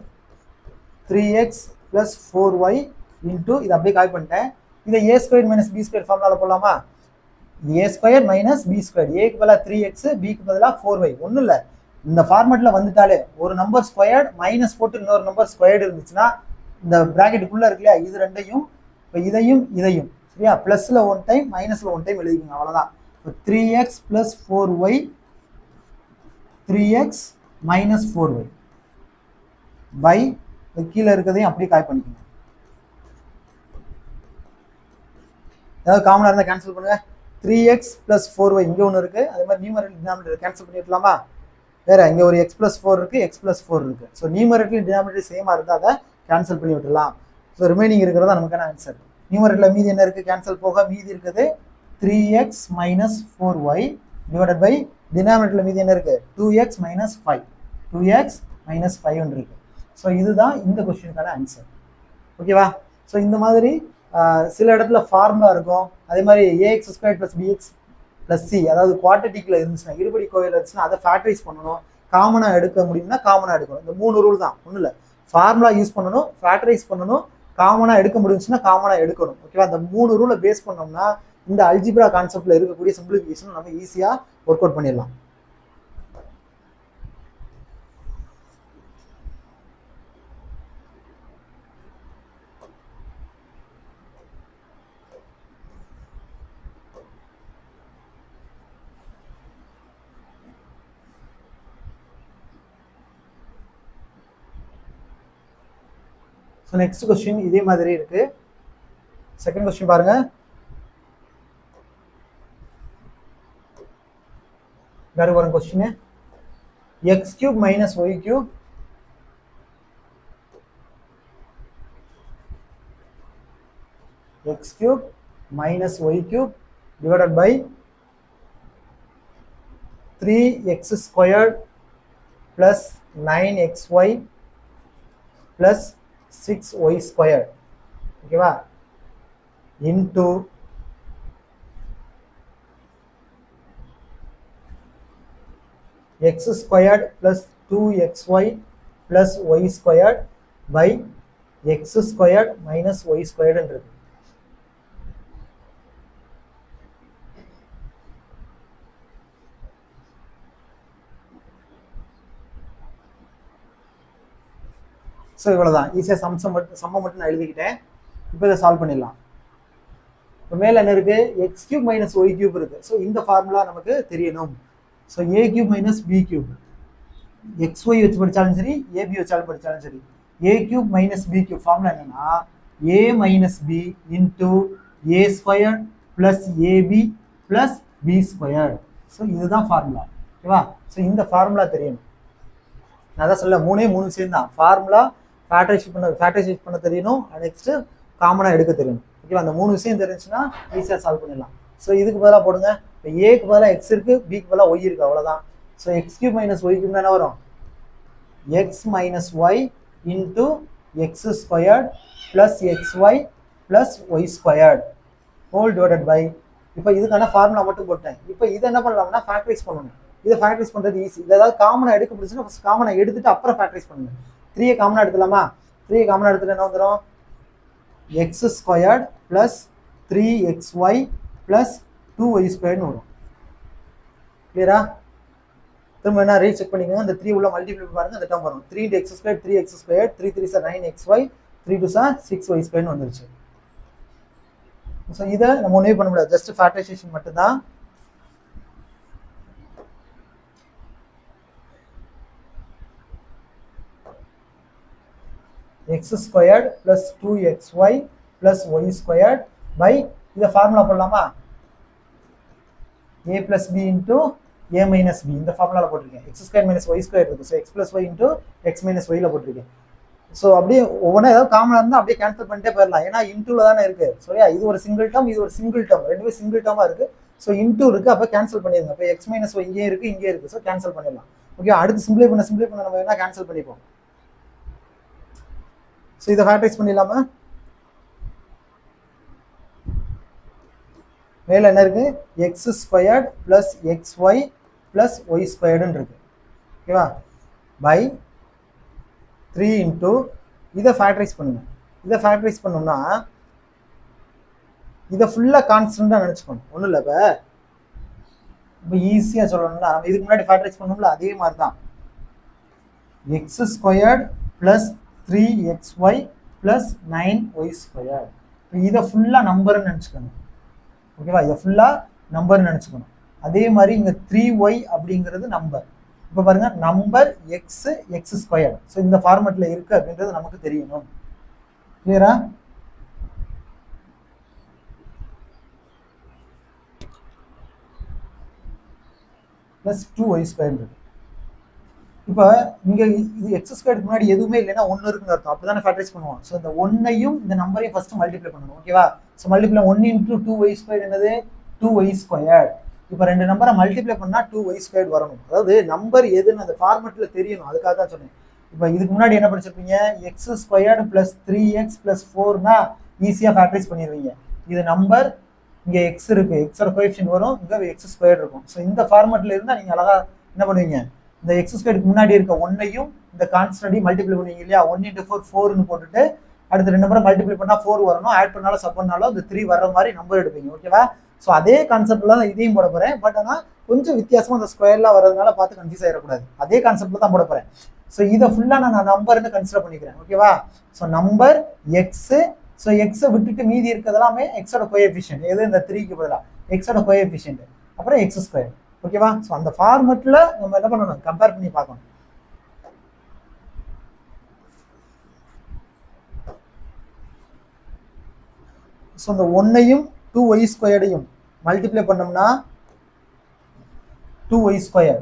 Speaker 1: 3x + 4y இன்ட்டு இதை அப்படியே காப்பி பண்ணிட்டேன். இதை a² - b² ஃபார்முலாவில் போடலாமா? a² - b². ஏக்கு பதிலாக 3x, பிக்கு பதிலாக 4y. ஒன்றும் இல்லை, இந்த ஃபார்மேட்டில் வந்துட்டாலே ஒரு நம்பர் ஸ்கொயர்டு மைனஸ் போட்டு இன்னொரு நம்பர் ஸ்கொயர்டு இருந்துச்சுன்னா இந்த ப்ராக்கெட்டுக்குள்ளே இருக்கு இல்லையா, இது ரெண்டையும் இப்போ இதையும் இதையும் சரியா +ல் 1 டைம் -ல் 1 டைம் எழுதிக்கோங்க. அவ்வளோதான். 3x plus 4y 3x minus 4y by கீழே இருக்கிறதையும் அப்படியே காய் பண்ணிக்கணும். ஏதாவது காமனாக இருந்தால் கேன்சல் பண்ணுங்க. 3x plus 4y இங்கே ஒன்று இருக்குது. அதே மாதிரி நியூமரேட்டர் டினாமினேட்டர் கேன்சல் பண்ணிடலாமா? வேற இங்கே ஒரு x plus 4 இருக்குது, x plus 4 இருக்குது. ஸோ நியூமரேட்டர் டினாமினேட்டர் சேமாக இருந்தால் அதை கேன்சல் பண்ணி விட்டுடலாம். ஸோ ரிமைனிங் இருக்கிறதா நமக்கான ஆன்சர். நியூமரேட்டரில் மீதி என்ன இருக்குது? கேன்சல் போக மீதி இருக்குது 3x minus 4y divided by டினாமினேட்டரில் மீதி என்ன இருக்குது? 2x minus 5. 2x minus 5 ஒன்று இருக்குது. ஸோ இதுதான் இந்த கொஸ்டினுக்கான ஆன்சர். ஓகேவா? ஸோ இந்த மாதிரி சில இடத்துல ஃபார்முலா இருக்கும். அதே மாதிரி ax square plus b x plus c, அதாவது குவாட்ரட்டிக்கில் இருந்துச்சுன்னா, இருபடி கோயில் இருந்துச்சுன்னா அதை ஃபேக்டரைஸ் பண்ணணும். காமனாக எடுக்க முடியும்னா காமனாக எடுக்கணும். இந்த 3 ரூல் தான், ஒன்றும் இல்லை. ஃபார்முலா யூஸ் பண்ணணும், ஃபேக்டரைஸ் பண்ணணும், காமனாக எடுக்க முடிஞ்சுன்னா காமனாக எடுக்கணும். ஓகேவா? அந்த 3 ரூலை பேஸ் பண்ணோம்னா இந்த அல்ஜிப்ரா கான்செப்டில் இருக்கக்கூடிய சிம்பிளிஃபிகேஷன் நம்ம ஈஸியாக ஒர்க் அவுட் பண்ணிடலாம். ஸோ நெக்ஸ்ட் கொஸ்டின் இதே மாதிரி இருக்கு. செகண்ட் கொஸ்டின் பாருங்க. வேற ஒரு question, x cube minus y cube x cube minus y cube divided by 3x squared plus 9xy plus 6y squared, ஓகேவா, into x squared plus 2xy plus y squared by x squared minus y squared இருக்கு. So இவ்வளோதான். ஈஸியாக சம்ம மட்டும் நான் எழுதிக்கிட்டேன். இப்போ இதை solve பண்ணிடலாம். இப்போ மேலே என்ன இருக்குது? X cube minus y cube இருக்குது. ஸோ இந்த ஃபார்முலா நமக்கு தெரியணும். So a cube minus B cube, x y வச்சு படித்தாலும் சரி, ஏபி வச்சாலும் படித்தாலும் சரி, a cube minus B cube formula என்னன்னா a minus b into a square plus a b plus b square. So இதுதான் ஃபார்முலா. ஓகேவா? ஸோ இந்த ஃபார்முலா தெரியணும். நான் தான் சொல்ல 3 விஷயம் தான். ஃபார்முலா ஃபேக்டரைஸ் பண்ண தெரியணும், நெக்ஸ்ட்டு காமனாக எடுக்க தெரியணும். ஓகேவா? அந்த 3 விஷயம் தெரிஞ்சுன்னா ஈஸியாக சால்வ் பண்ணிடலாம். ஸோ இதுக்கு பதிலாக போடுங்க. இப்போ ஏக்கு பதிலாக எக்ஸ் இருக்குது, பிக்கு பதிலாக ஒய் இருக்குது, அவ்வளோதான். So x cube minus y cube என்ன வரும்? X minus y into x squared plus x y plus y squared whole divided by, இப்போ இதுக்கான ஃபார்முலா மட்டும் போட்டேன். இப்போ இதை என்ன பண்ணலாம்னா ஃபேக்டரைஸ் பண்ணணும். இதை ஃபேக்டரைஸ் பண்ணுறது ஈஸி. இதை ஏதாவது காமனாக எடுக்க பிடிச்சுன்னா ஃபஸ்ட் காமனாக எடுத்துட்டு அப்புறம் ஃபேக்டரைஸ் பண்ணுங்க. 3 காமனாக எடுத்துலாமா? 3 காமனாக எடுத்துட்டு என்ன வந்துடும்? X squared plus 3xy plus 2y ஸ்கொயர்னு வரும். கிளியரா? திரும்ப என்ன ரீசெக் பண்ணிக்கோங்க. இந்த 3 உள்ள மல்டிப்ளை பாருங்க, அந்த டேர்ம் வரும். 3 x square 3x square 3 3 sir 9xy 3 2 sir 6y ஸ்கொயர்னு வந்துருச்சு. ஸோ இதை நம்ம ஒன்றுமே பண்ண முடியாது, ஜஸ்ட் ஃபேக்டரைசேஷன் மட்டும்தான். x squared plus 2xy plus y squared by இதை ஃபார்முலா போடலாமா? a plus b into a minus b, இந்த ஃபார்முலாவில் போட்டிருக்கேன். x squared minus y squared இருக்குது. So x plus y into x minus y ல போட்டிருக்கேன். So அப்படியே ஒவ்வொன்றா ஏதாவது காமனாக இருந்தால் அப்படியே கேன்சல் பண்ணிட்டே போயிடலாம். ஏன்னா இன்டூவில் தானே இருக்குது. சரியா? இது ஒரு சிங்கிள் டேர்ம், இது ஒரு சிங்கிள் டேர்ம், ரெண்டுமே சிங்கிள் டேர்மாக இருக்குது. ஸோ இன்டூ இருக்குது, அப்போ கேன்சல் பண்ணிடுங்க. அப்போ x minus y இங்கே இருக்குது, இங்கே இருக்குது. ஸோ கேன்சல் பண்ணிடலாம். ஓகே, அடுத்து சிம்பிளை பண்ண நம்ம என்ன கேன்சல் பண்ணிப்போம். ஸோ இதை ஃபேக்டரைஸ் பண்ணிடலாமா? மேலே என்ன இருக்குது? X squared plus x y plus y ஸ்கொயர்டுன்னு இருக்குது. ஓகேவா? பை 3 இன்ட்டு இதை ஃபேக்டரைஸ் பண்ணுங்க. இதை ஃபேக்டரைஸ் பண்ணோம்னா இதை ஃபுல்லாக கான்ஸ்டண்ட்டாக நினச்சிக்கணும். ஒன்றும் இல்லை. இப்போ ஈஸியாக சொல்லணும்னா நம்ம இதுக்கு முன்னாடி ஃபேக்டரைஸ் பண்ணோம்ல, அதே மாதிரி தான். X squared plus 3xy plus 9y square. இதை ஃபுல்லாக நம்பர்னு நினச்சிக்கணும். ஓகேவா? இதை ஃபுல்லாக நம்பர்னு நினச்சிக்கணும். அதே மாதிரி இங்கே 3y அப்படிங்கிறது நம்பர். இப்போ பாருங்க number x X square. So இந்த ஃபார்மெட்டில் இருக்கு அப்படின்றது நமக்கு தெரியணும். கிளியரா? ப்ளஸ் 2y ஸ்கொயர் இருக்கு. இப்போ இங்கே இது எக்ஸ் ஸ்கொயருக்கு முன்னாடி எதுவுமே இல்லைன்னா ஒன்று இருக்குன்னு அர்த்தம். அப்படி தானே ஃபேக்டரைஸ் பண்ணுவோம். ஸோ இந்த ஒன்னையும் இந்த நம்பரையும் ஃபர்ஸ்ட் மல்டிப்ளை பண்ணணும். ஓகேவா? So multiply 1 into 2y square என்னது 2y ஸ்கொயர். இப்போ ரெண்டு நம்பரை மல்டிப்ளை பண்ணால் 2y ஸ்கொயர் வரணும். அதாவது நம்பர் எதுன்னு அந்த ஃபார்மெட்டில் தெரியணும். அதுக்காக தான் சொன்னேன். இப்போ இதுக்கு முன்னாடி என்ன படிச்சிருப்பீங்க? X squared plus 3x plus 4னா ஈஸியாக ஃபேக்டரைஸ் பண்ணிடுவீங்க. இது நம்பர், இங்கே எக்ஸ் இருக்குது, எக்ஸோட கோஎஃபிஷியன்ட் வரும், இங்கே எக்ஸ் ஸ்கொயர் இருக்கும். ஸோ இந்த ஃபார்மெட்டில் இருந்தால் நீங்கள் அழகாக என்ன பண்ணுவீங்க? இந்த எக்ஸ் ஸ்கொயருக்கு முன்னாடி இருக்க ஒன்னையும் இந்த கான்ஸ்டன்டையும் மல்டிப்ளை பண்ணுவீங்க இல்லையா? 1 இன்ட்டு 4 4ன்னு போட்டுட்டு அடுத்த ரெண்டு நம்பரை மல்டிப்ளை பண்ணால் 4 வரணும். ஆட் பண்ணாலும் சப் பண்ணாலும் இந்த 3 வர்ற மாதிரி நம்பர் எடுப்பீங்க. ஓகேவா? ஸோ அதே கான்செப்ட்ல தான் இதையும் போட போகிறேன். பட் ஆனால் கொஞ்சம் வித்தியாசமாக அந்த ஸ்கொயர்லாம் வரதுனால பார்த்து கன்ஃபியூஸ் ஆகிடக்கூடாது. அதே கான்செப்ட்ல தான் போட போகிறேன். ஸோ இதை ஃபுல்லாக நான் நம்பர்னு கன்சிடர் பண்ணிக்கிறேன். ஓகேவா? So number x. ஸோ எக்ஸை விட்டுட்டு மீதி இருக்கிறதெல்லாமே எக்ஸோட கோஎஃபிஷியன்ட். எது இந்த 3க்கு பதிலாக எக்ஸோட கோஎஃபிஷியன்ட், அப்புறம் எக்ஸ் ஸ்கொயர். ஓகேவா? ஸோ அந்த ஃபார்மெட்டில் நம்ம என்ன பண்ணணும்? கம்பேர் பண்ணி பார்க்கணும். ஸோ இந்த ஒன்னையும் 2y ஸ்கொயர்டையும் மல்டிப்ளை பண்ணோம்னா 2y ஸ்கொயர்.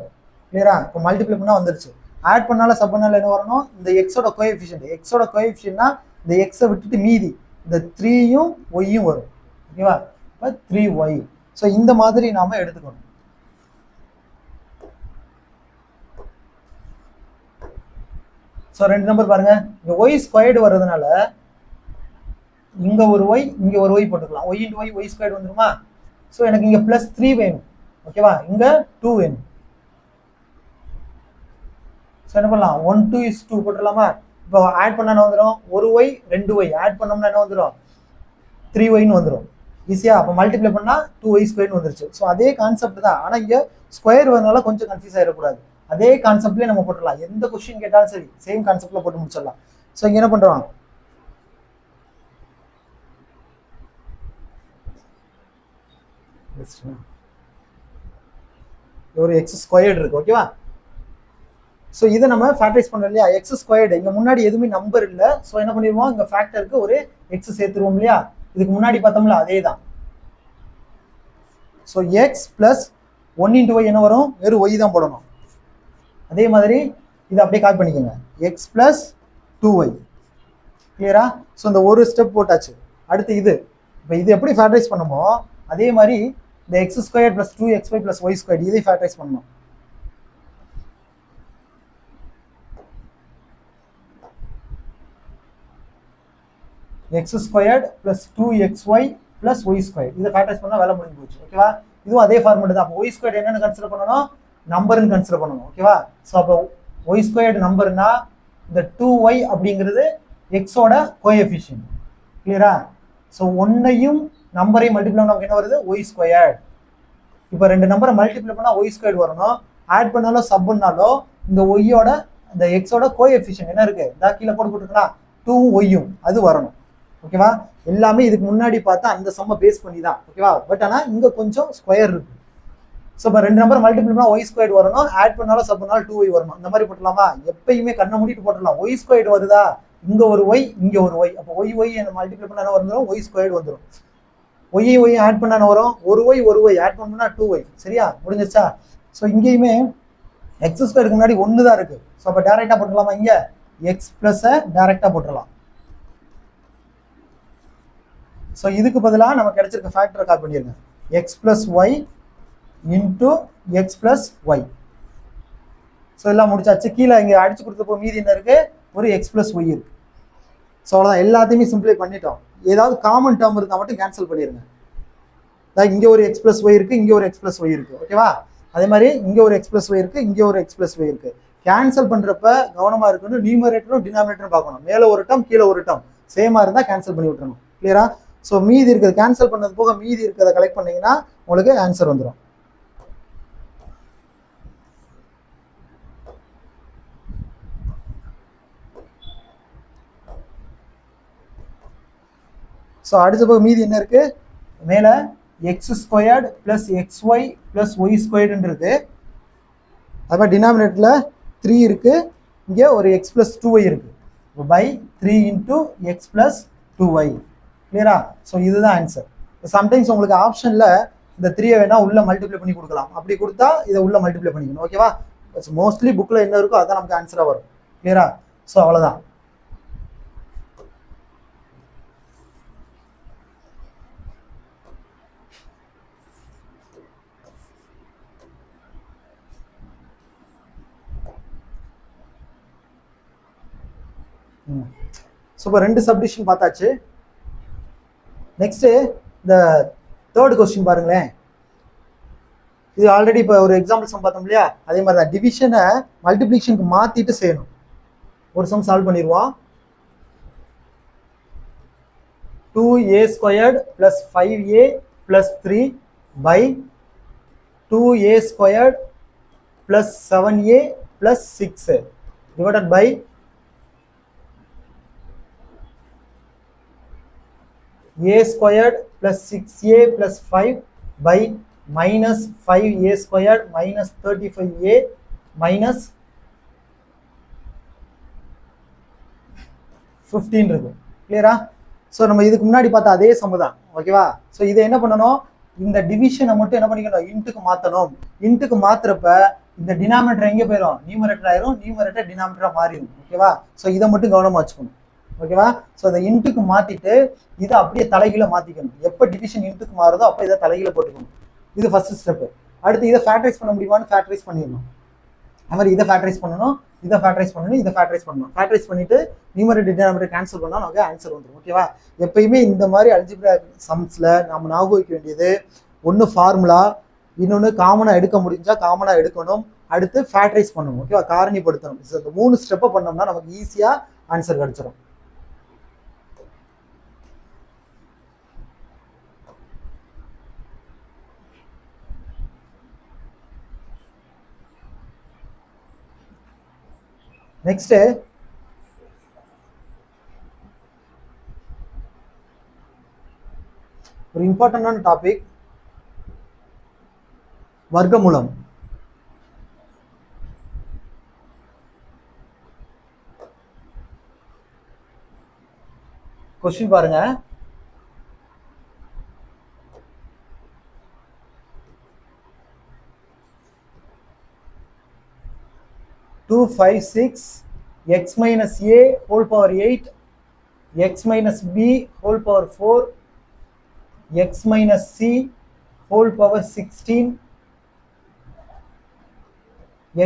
Speaker 1: கிளியரா? இப்போ மல்டிப்ளை பண்ணால் வந்துருச்சு. ஆட் பண்ணாலும் சப் பண்ணாலும் என்ன வரணும்? இந்த எக்ஸோட கோஎஃபிஷியன்ட். எக்ஸோட கோஎஃபிஷியன்ட்னா இந்த எக்ஸை விட்டுட்டு மீதி இந்த 3யும் ஒய்யும் வரும். ஓகேவா? இப்போ 3y. ஸோ இந்த மாதிரி நாம எடுத்துக்கணும். ஸோ ரெண்டு நம்பர் பாருங்க. இங்கே ஒய் ஸ்கொயர்டு வர்றதுனால இங்கே ஒரு ஒய் இங்கே ஒரு ஒய் போட்டுக்கலாம். ஒய் இன்ட்டு ஒய் ஸ்கொயர்டு வந்துருமா? ஸோ எனக்கு இங்கே ப்ளஸ் 3 வேணும். ஓகேவா? இங்கே 2 வேணும். ஸோ என்ன பண்ணலாம்? 1 2 is 2 போட்டுடலாமா? இப்போ ஆட் பண்ண என்ன வந்துடும்? ஒரு ஒய் 2 ஒய் ஆட் பண்ணோம்னா என்ன வந்துடும்? 3yன்னு வந்துடும். ஈஸியா? அப்போ மல்டிப்ளை பண்ணால் 2y ஸ்கொயர்னு வந்துருச்சு. ஸோ அதே கான்செப்ட் தான். ஆனால் இங்கே ஸ்கொயர் வரனால கொஞ்சம் கன்ஃபியூஸ் ஆகிடக்கூடாது. அதே கான்செப்ட்லேயே நம்ம போட்டுடலாம். எந்த கொஸ்டின் கேட்டாலும் சரி சேம் கான்செப்ட்ல போட்டு முடிச்சிடலாம். ஸோ இங்கே என்ன பண்ணுறோம்? ஒரு எக்ஸ் ஸ்கொயர்டு இருக்கு. ஓகேவா? ஸோ இதை நம்ம ஃபேக்டரைஸ் பண்ணோம் இல்லையா? எக்ஸ் ஸ்கொயர்டு இங்கே முன்னாடி எதுவுமே நம்பர் இல்லை. ஸோ என்ன பண்ணிடுவோம்? இங்கே ஃபேக்டருக்கு ஒரு எக்ஸ் சேர்த்துருவோம் இல்லையா? இதுக்கு முன்னாடி பார்த்தோம்ல அதே தான். So x plus 1 into y என்ன வரும்? வெறும் ஒய் தான் போடணும். அதே மாதிரி இதை அப்படியே கால் பண்ணிக்கோங்க. X plus 2y. கிளியரா? ஸோ இந்த ஒரு ஸ்டெப் போட்டாச்சு. அடுத்து இது. இப்போ இது எப்படி ஃபேக்டரைஸ் பண்ணுமோ அதே மாதிரி இந்த x square plus 2xy plus y square இதை ஃபேக்டரைஸ் பண்ணணும். X squared plus 2xy plus y square இதை ஃபேக்டரைஸ் பண்ணால் வேலை முடிஞ்சு போச்சு. ஓகேவா? இதுவும் அதே ஃபார்மெட் தான். அப்போ ஒய் ஸ்கொயர் என்னன்னு கன்சிடர் பண்ணணும்? நம்பர்னு கன்சிடர் பண்ணணும். ஓகேவா? ஸோ அப்போ ஒய் ஸ்கொயர்டு நம்பர்னா இந்த 2y அப்படிங்கிறது எக்ஸோட கோஎஃபிஷியன்ட். கிளியரா? ஸோ ஒன்னையும் நம்பரையும் மல்டிப்ளை பண்ணால் நமக்கு என்ன வருது? Y squared. இப்போ ரெண்டு நம்பரை மல்டிப்ளை பண்ணால் ஒய் ஸ்கொயர்டு வரணும். ஆட் பண்ணாலும் சப் பண்ணாலும் இந்த ஒய்யோட இந்த எக்ஸோட கோஎஃபிஷியன்ட் என்ன இருக்கு? இந்த கீழே போட்டுக்கலாம் 2y அது வரணும். ஓகேவா? எல்லாமே இதுக்கு முன்னாடி பார்த்தா அந்த சம்ம பேஸ் பண்ணி தான். ஓகேவா? பட் ஆனால் இங்கே கொஞ்சம் ஸ்கொயர் இருக்கு. ஸோ இப்போ ரெண்டு நம்பர் மல்டிபிள் பண்ணால் ஒய் ஸ்கொயர்டு வரணும். ஆட் பண்ணாலும் சப் பண்ணாலும் 2y வரணும். இந்த மாதிரி போட்டலாமா? எப்பயுமே கண்ணை மூடிட்டு போட்டலாம். ஒய் ஸ்கொயர்டு வருதா? இங்கே ஒரு ஒய் இங்கே ஒரு ஒய். அப்போ ஒய் மல்டிபிள் பண்ண என்ன வந்துடும்? ஒய் ஸ்கொயர்டு வந்துடும். ஒய் ஆட் பண்ண என்ன வரும்? ஒரு ஒய் ஆட் பண்ணா 2y. சரியா? முடிஞ்சிருச்சா? ஸோ இங்கேயுமே எக்ஸ் ஸ்கொயருக்கு முன்னாடி 1 தான் இருக்கு. ஸோ அப்போ டேரெக்டாக போட்டுடலாமா? இங்கே எக்ஸ் ப்ளஸ்ஸை டேரெக்டாக போட்டுடலாம். ஸோ இதுக்கு பதிலாக நமக்கு கிடைச்சிருக்க ஃபேக்டரை கால் பண்ணிடுங்க. X plus y into x plus y. So எல்லாம் முடிச்சாச்சு. கீழே இங்கே அடிச்சு கொடுத்தப்போ மீதி என்ன இருக்கு? ஒரு எக்ஸ் பிளஸ் ஒய் இருக்கு. ஸோ அவ்வளோதான். எல்லாத்தையுமே சிம்பிளை பண்ணிட்டோம். ஏதாவது காமன் டேர்ம் இருந்தால் மட்டும் கேன்சல் பண்ணிடுங்க. இங்கே ஒரு எக்ஸ் பிளஸ் ஒய் இருக்கு, இங்கே ஒரு எக்ஸ் பிளஸ் ஒய் இருக்கு. ஓகேவா? அதே மாதிரி இங்கே ஒரு எக்ஸ் பிளஸ் ஒய் இருக்கு, இங்கே ஒரு எக்ஸ் பிளஸ் ஒய் இருக்கு. கேன்சல் பண்ணுறப்ப கவனமாக இருக்கணும். நியூமரேட்டரும் டினாமினேட்டரும் பார்க்கணும். மேலே ஒரு டேர்ம் கீழே ஒரு டேர்ம் சேமாக இருந்தால் கேன்சல் பண்ணி விட்டுறணும். கிளியரா? ஸோ மீதி இருக்கிறது கேன்சல் பண்ணது போக மீதி இருக்கிறத கலெக்ட் பண்ணீங்கன்னா உங்களுக்கு ஆன்சர் வந்துடும். ஸோ அடிச்ச போக மீதி என்ன இருக்கு? மேலே x squared plus x y plus y ஸ்கொயர்டுன்றது. அது மாதிரி டினாமினேட்டரில் 3 இருக்குது, இங்கே ஒரு எக்ஸ் ப்ளஸ் 2y இருக்குது. By 3 into x plus 2y. கிளியரா? ஸோ இதுதான் ஆன்சர். சம்டைம்ஸ் உங்களுக்கு ஆப்ஷனில் இந்த 3 வேணா உள்ள மல்டிப்ளை பண்ணி கொடுக்கலாம். அப்படி கொடுத்தா இதை உள்ள மல்டிப்ளை பண்ணிக்கணும். ஓகேவா? மோஸ்ட்லி புக்கில் என்ன இருக்கோ அதுதான் நமக்கு ஆன்சராக வரும். கிளியரா? ஸோ அவ்வளோதான். ஸோ இப்போ 2 சப்டிஷன் பார்த்தாச்சு. நெக்ஸ்ட்டு இந்த தேர்ட் கொஸ்டின் பாருங்களேன். இது ஆல்ரெடி இப்போ ஒரு எக்ஸாம்பிள் சம் பார்த்தோம் இல்லையா, அதே மாதிரி தான் டிவிஷனை மல்டிப்ளிகேஷனுக்கு மாற்றிட்டு செய்யணும். ஒரு சம் சால்வ் பண்ணிடுவோம். 2a squared plus 5a plus 3 by 2a squared plus 7a plus 6 divided by a squared plus 6a plus 5 by minus 5a squared minus 35a minus 15 இருக்கு. கிளியரா? ஸோ நம்ம இதுக்கு முன்னாடி பார்த்த அதே சம் தான். ஓகேவா? ஸோ இதை என்ன பண்ணணும், இந்த டிவிஷனை மட்டும் என்ன பண்ணிக்கணும், இன்ட்டுக்கு மாற்றணும். இன்ட்டுக்கு மாத்துறப்ப இந்த டினாமினேட்டர் எங்கே போயிடும், நியூமரேட்டர் ஆயிரும், நியூமரேட்டர் டினாமினேட்டராக மாறிடும். ஓகேவா? ஸோ இதை மட்டும் கவனமாக வச்சுக்கணும். ஓகேவா? ஸோ அதை இன்ட்டுக்கு மாற்றிட்டு இதை அப்படியே தலைகீழ மாற்றிக்கணும். எப்போ டிவிஷன் இன்ட்டுக்கு மாறுதோ அப்போ இதை தலைகீழ போட்டுக்கணும். இது ஃபர்ஸ்ட் ஸ்டெப்பு. அடுத்து இதை ஃபேக்டரைஸ் பண்ண முடியுமான்னு ஃபேக்டரைஸ் பண்ணிடணும். அது மாதிரி இதை ஃபேக்டரைஸ் பண்ணணும், இதை ஃபேக்டரைஸ் பண்ணணும், இதை ஃபேக்டரைஸ் பண்ணணும். ஃபேக்டரைஸ் பண்ணிட்டு நியூமரேட்டர் டினாமினேட்டர் கேன்சல் பண்ணால் நமக்கு ஆன்சர் வந்துடும். ஓகேவா? எப்பயுமே இந்த மாதிரி அல்ஜிப்ரா சம்ஸில் நம்ம ஞாபகம் வைக்க வேண்டியது ஒன்று ஃபார்முலா, இன்னொன்று காமனாக எடுக்க முடிஞ்சால் காமனாக எடுக்கணும், அடுத்து ஃபேக்டரைஸ் பண்ணணும். ஓகேவா? காரணிப்படுத்தணும். இந்த 3 ஸ்டெப்பை பண்ணோம்னா நமக்கு ஈஸியாக ஆன்சர் கிடச்சிடும். நெக்ஸ்ட் ஒரு இம்பார்ட்டன்டான டாபிக், வர்க்கமூலம். கொஸ்டின் பாருங்க. Two 5 6 x minus a whole power 8 x minus b whole power 4 x minus c whole power 16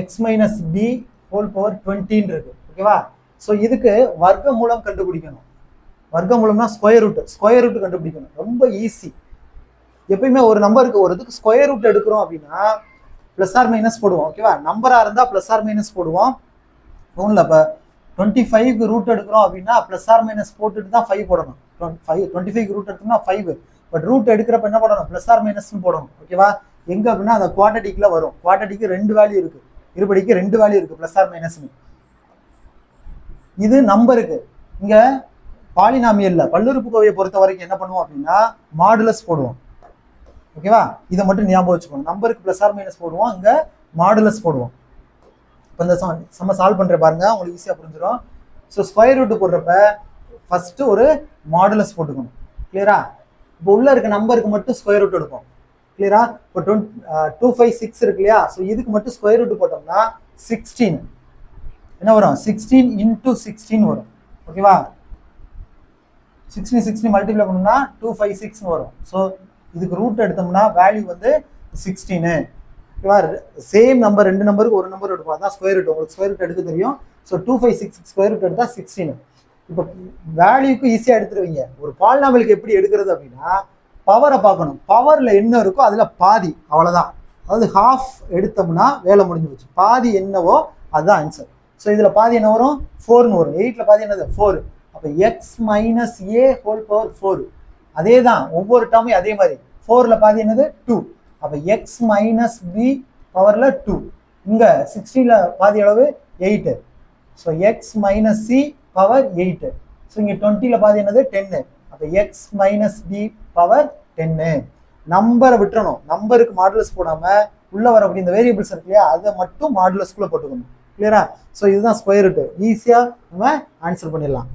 Speaker 1: x minus d whole power 20 இருக்கு. ஓகேவா? ஸோ இதுக்கு வர்க்கமூலம் கண்டுபிடிக்கணும். வர்க்கமூலம்னா ஸ்கொயர் ரூட் கண்டுபிடிக்கணும். ரொம்ப ஈஸி. எப்பயுமே ஒரு நம்பருக்கு ஒரு இதுக்கு ஸ்கொயர் ரூட் எடுக்கிறோம் அப்படின்னா ப்ளஸ் ஆர் மைனஸ் போடுவோம். ஓகேவா? நம்பராக இருந்தால் ப்ளஸ் ஆர் மைனஸ் போடுவோம். ஒன்றும் இப்போ 25க்கு ரூட் எடுக்கிறோம் அப்படின்னா ப்ளஸ் ஆர் மைனஸ் போட்டுட்டு தான் 5 போடணும். 25க்கு ரூட் எடுத்தோம்னா 5. பட் ரூட் எடுக்கிறப்ப என்ன போடணும், ப்ளஸ் ஆர் மைனஸ்னு போடணும். ஓகேவா? எங்கே அப்படின்னா அந்த குவாட்ரட்டிக்கில் வரும். குவாட்ரட்டிக்கு 2 வேல்யூ இருக்குது, இருபடிக்கு 2 வேல்யூ இருக்குது, ப்ளஸ் ஆர் மைனஸ்னு. இது நம்பருக்கு. இங்கே பாலினாமியலில் பல்லுறுப்புக்கோவையை பொறுத்த வரைக்கும் என்ன பண்ணுவோம் அப்படின்னா மாடுலஸ் போடுவோம். ஓகேவா? இதை மட்டும் ஞாபகம் வச்சுக்கணும். நம்பருக்கு ப்ளஸ் ஆர் மைனஸ் போடுவோம், இங்கே மாடுலஸ் போடுவோம். இப்போ இந்த சம்ம சால்வ் பண்ணுற பாருங்க, உங்களுக்கு ஈஸியாக புரிஞ்சிடும். ஸோ ஸ்கொயர் ரூட்டு போடுறப்ப ஃபஸ்ட்டு ஒரு மாடுலஸ் போட்டுக்கணும். கிளியரா? இப்போ உள்ள இருக்க நம்பருக்கு மட்டும் ஸ்கொயர் ரூட் எடுப்போம். கிளியரா? இப்போ 256 இருக்கு இல்லையா? ஸோ இதுக்கு மட்டும் ஸ்கொயர் ரூட் போட்டோம்னா 16 என்ன வரும், 16 இன்ட்டு 16 வரும். ஓகேவா? 16 மல்டிப்ளை பண்ணோம்னா 256 வரும். ஸோ இதுக்கு ரூட் எடுத்தோம்னா வேல்யூ வந்து 16. ஓகேவா? சேம் நம்பர் 2 நம்பருக்கு ஒரு நம்பர் எடுப்போம், அதான் ஸ்கொயர் ரூட். உங்களுக்கு ஸ்கொயர் ரூட் எடுக்க தெரியும். ஸோ 256 ஸ்கொயர் ரூட் எடுத்தால் 16. இப்போ வேல்யூக்கு ஈஸியாக எடுத்துருவீங்க. ஒரு பாலினாமியலுக்கு எப்படி எடுக்கிறது அப்படின்னா பவரை பார்க்கணும். பவரில் என்ன இருக்கோ அதில் பாதி, அவ்வளோதான். அதாவது ஹாஃப் எடுத்தோம்னா வேலை முடிஞ்சு போச்சு. பாதி என்னவோ அதுதான் ஆன்சர். ஸோ இதில் பாதி என்ன வரும், 4ன்னு வரும். 8ல் பாதி என்னது 4. அப்போ எக்ஸ் மைனஸ் ஏ ஹோல் பவர் 4. அதே தான் ஒவ்வொரு டேர்மையும் அதே மாதிரி. 4ல் பாதி என்னது 2. அப்போ எக்ஸ் மைனஸ் பி பவரில் 2. இங்கே 16ல் பாதி அளவு 8. So X minus C power 8. So இங்கே 20ல் பாதி என்னது 10. அப்போ எக்ஸ் மைனஸ் டி பவர் 10. நம்பரை விட்டுறணும். நம்பருக்கு மாடுலஸ் போடாம உள்ள வரக்கூடிய இந்த வேரியபிள்ஸ் இருக்கு இல்லையா, அதை மட்டும் மாடுலஸ்குள்ள போட்டுக்கணும். கிளியரா? ஸோ இதுதான் ஸ்கொயர் ரூட். ஈஸியா நம்ம ஆன்சர் பண்ணிடலாம்.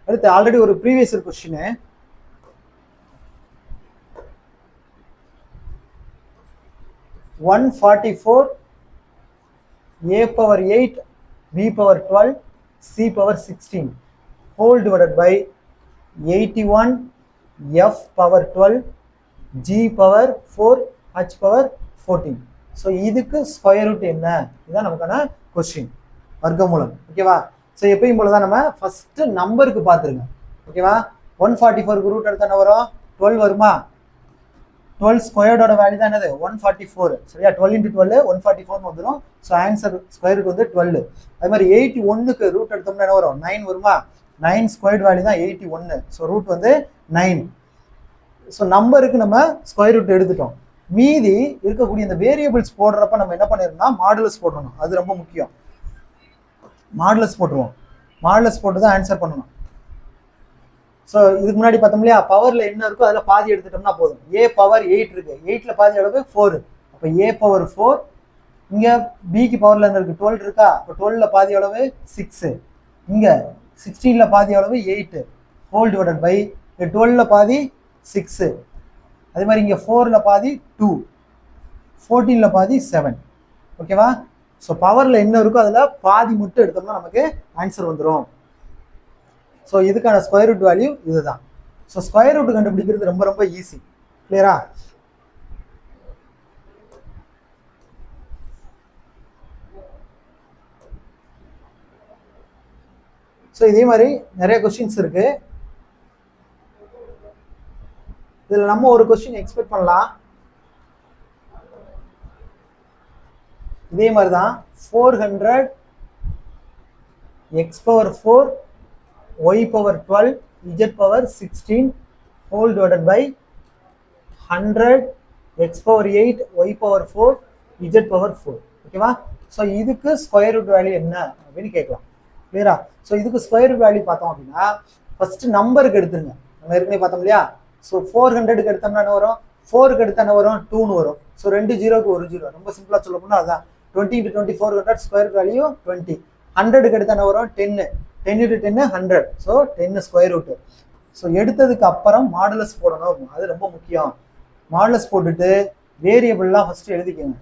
Speaker 1: அடுத்து ஆல்ரெடி ஒரு previous question. (144) a power 8 b power 12 c power 16 whole divided by 81 f power 12 g power 4 h power 14. So இதுக்கு ஸ்கொயர் ரூட் என்ன? இதுதான் நமக்கான கொஸ்டின், வர்க்கமூலம். ஓகேவா? ஸோ எப்பயும் போல தான் நம்ம ஃபர்ஸ்ட் நம்பருக்கு பார்த்துருங்க. ஓகேவா? 144க்கு ரூட் எடுத்தா என்ன வரும்? 12 வருமா? 12 ஸ்கொயர்டோட வேல்யூ தான் என்னது? 144. சரியா? 12 × 12 144 வந்துடும். ஸோ ஆன்சர் ஸ்கொயர் ரூட் வந்து 12. அதே மாதிரி 81க்கு ரூட் எடுத்தோம்னா என்ன வரும்? 9 வருமா? 9 ஸ்கொயர்ட் வேல்யூ தான் 81. ஸோ ரூட் வந்து 9. ஸோ நம்பருக்கு நம்ம ஸ்கொயர் ரூட் எடுத்துட்டோம். மீதி இருக்கக்கூடிய இந்த வேரியபிள்ஸ் போடுறப்ப நம்ம என்ன பண்ணிடணும்னா மாடுலஸ் போடணும். அது ரொம்ப முக்கியம். மாடுலஸ் போட்டுருவோம். மாடுலஸ் போட்டு தான் ஆன்சர் பண்ணணும். ஸோ இதுக்கு முன்னாடி பார்த்தோம் இல்லையா, பவரில் என்ன இருக்கோ அதில் பாதி எடுத்துட்டோம்னா போதும். ஏ பவர் 8 இருக்கு, 8ல் பாதி அளவு 4. அப்போ ஏ பவர் 4. இங்கே பிக்கு பவரில் என்ன இருக்குது? 12 இருக்கா? அப்போ 12ல் பாதி அளவு 6. இங்கே 16ல் பாதி அளவு 8 ஹோல் டிவைடட் பை 12ல் பாதி 6. அதே மாதிரி இங்கே 4ல் பாதி 2, 14ல் பாதி 7. ஓகேவா? ஸோ பவரில் என்ன இருக்கோ அதில் பாதி மட்டும் எடுத்தோம்னா நமக்கு ஆன்சர் வந்துடும். ஸோ இதுக்கான ஸ்கொயர் ரூட் வேல்யூ இதுதான். ஸோ ஸ்கொயர் ரூட் கண்டுபிடிக்கிறது ரொம்ப ரொம்ப ஈஸி. கிளியரா? ஸோ இதே மாதிரி நிறைய கொஸ்டின்ஸ் இருக்கு. இதில் நம்ம ஒரு கொஸ்டின் எக்ஸ்பெக்ட் பண்ணலாம். இதே மாதிரி தான் 400 x power 4 y power 12 z power 16 whole divided by 100 x power 8 y power 4 z power 4. ஓகேவா? ஸோ இதுக்கு ஸ்கொயர் ரூட் வேல்யூ என்ன அப்படின்னு கேட்கலாம். கிளியரா? ஸோ இதுக்கு ஸ்கொயர் ரூட் வேல்யூ பார்த்தோம் அப்படின்னா ஃபர்ஸ்ட் நம்பருக்கு எடுத்துருங்க. நம்ம ஏற்கனவே பார்த்தோம் இல்லையா? ஸோ 400க்கு எடுத்தோம்னா என்ன வரும்? 4க்கு எடுத்தா என்ன வரும்? 2ன்னு வரும். ஸோ 2 0க்கு 1 0. ரொம்ப சிம்பிளா சொல்ல போனால் அதுதான் 20 × 20 400 ஸ்கொயர் வேல்யூ 20. 100க்கு எடுத்தா என்ன வரும்? 10. 10 × 10 100. So 10 square root. ஸோ எடுத்ததுக்கு அப்புறம் மாடுலஸ் போடணும். அது ரொம்ப முக்கியம். மாடுலஸ் போட்டுட்டு வேரியபிள்லாம் ஃபர்ஸ்ட் எழுதிக்கோங்க.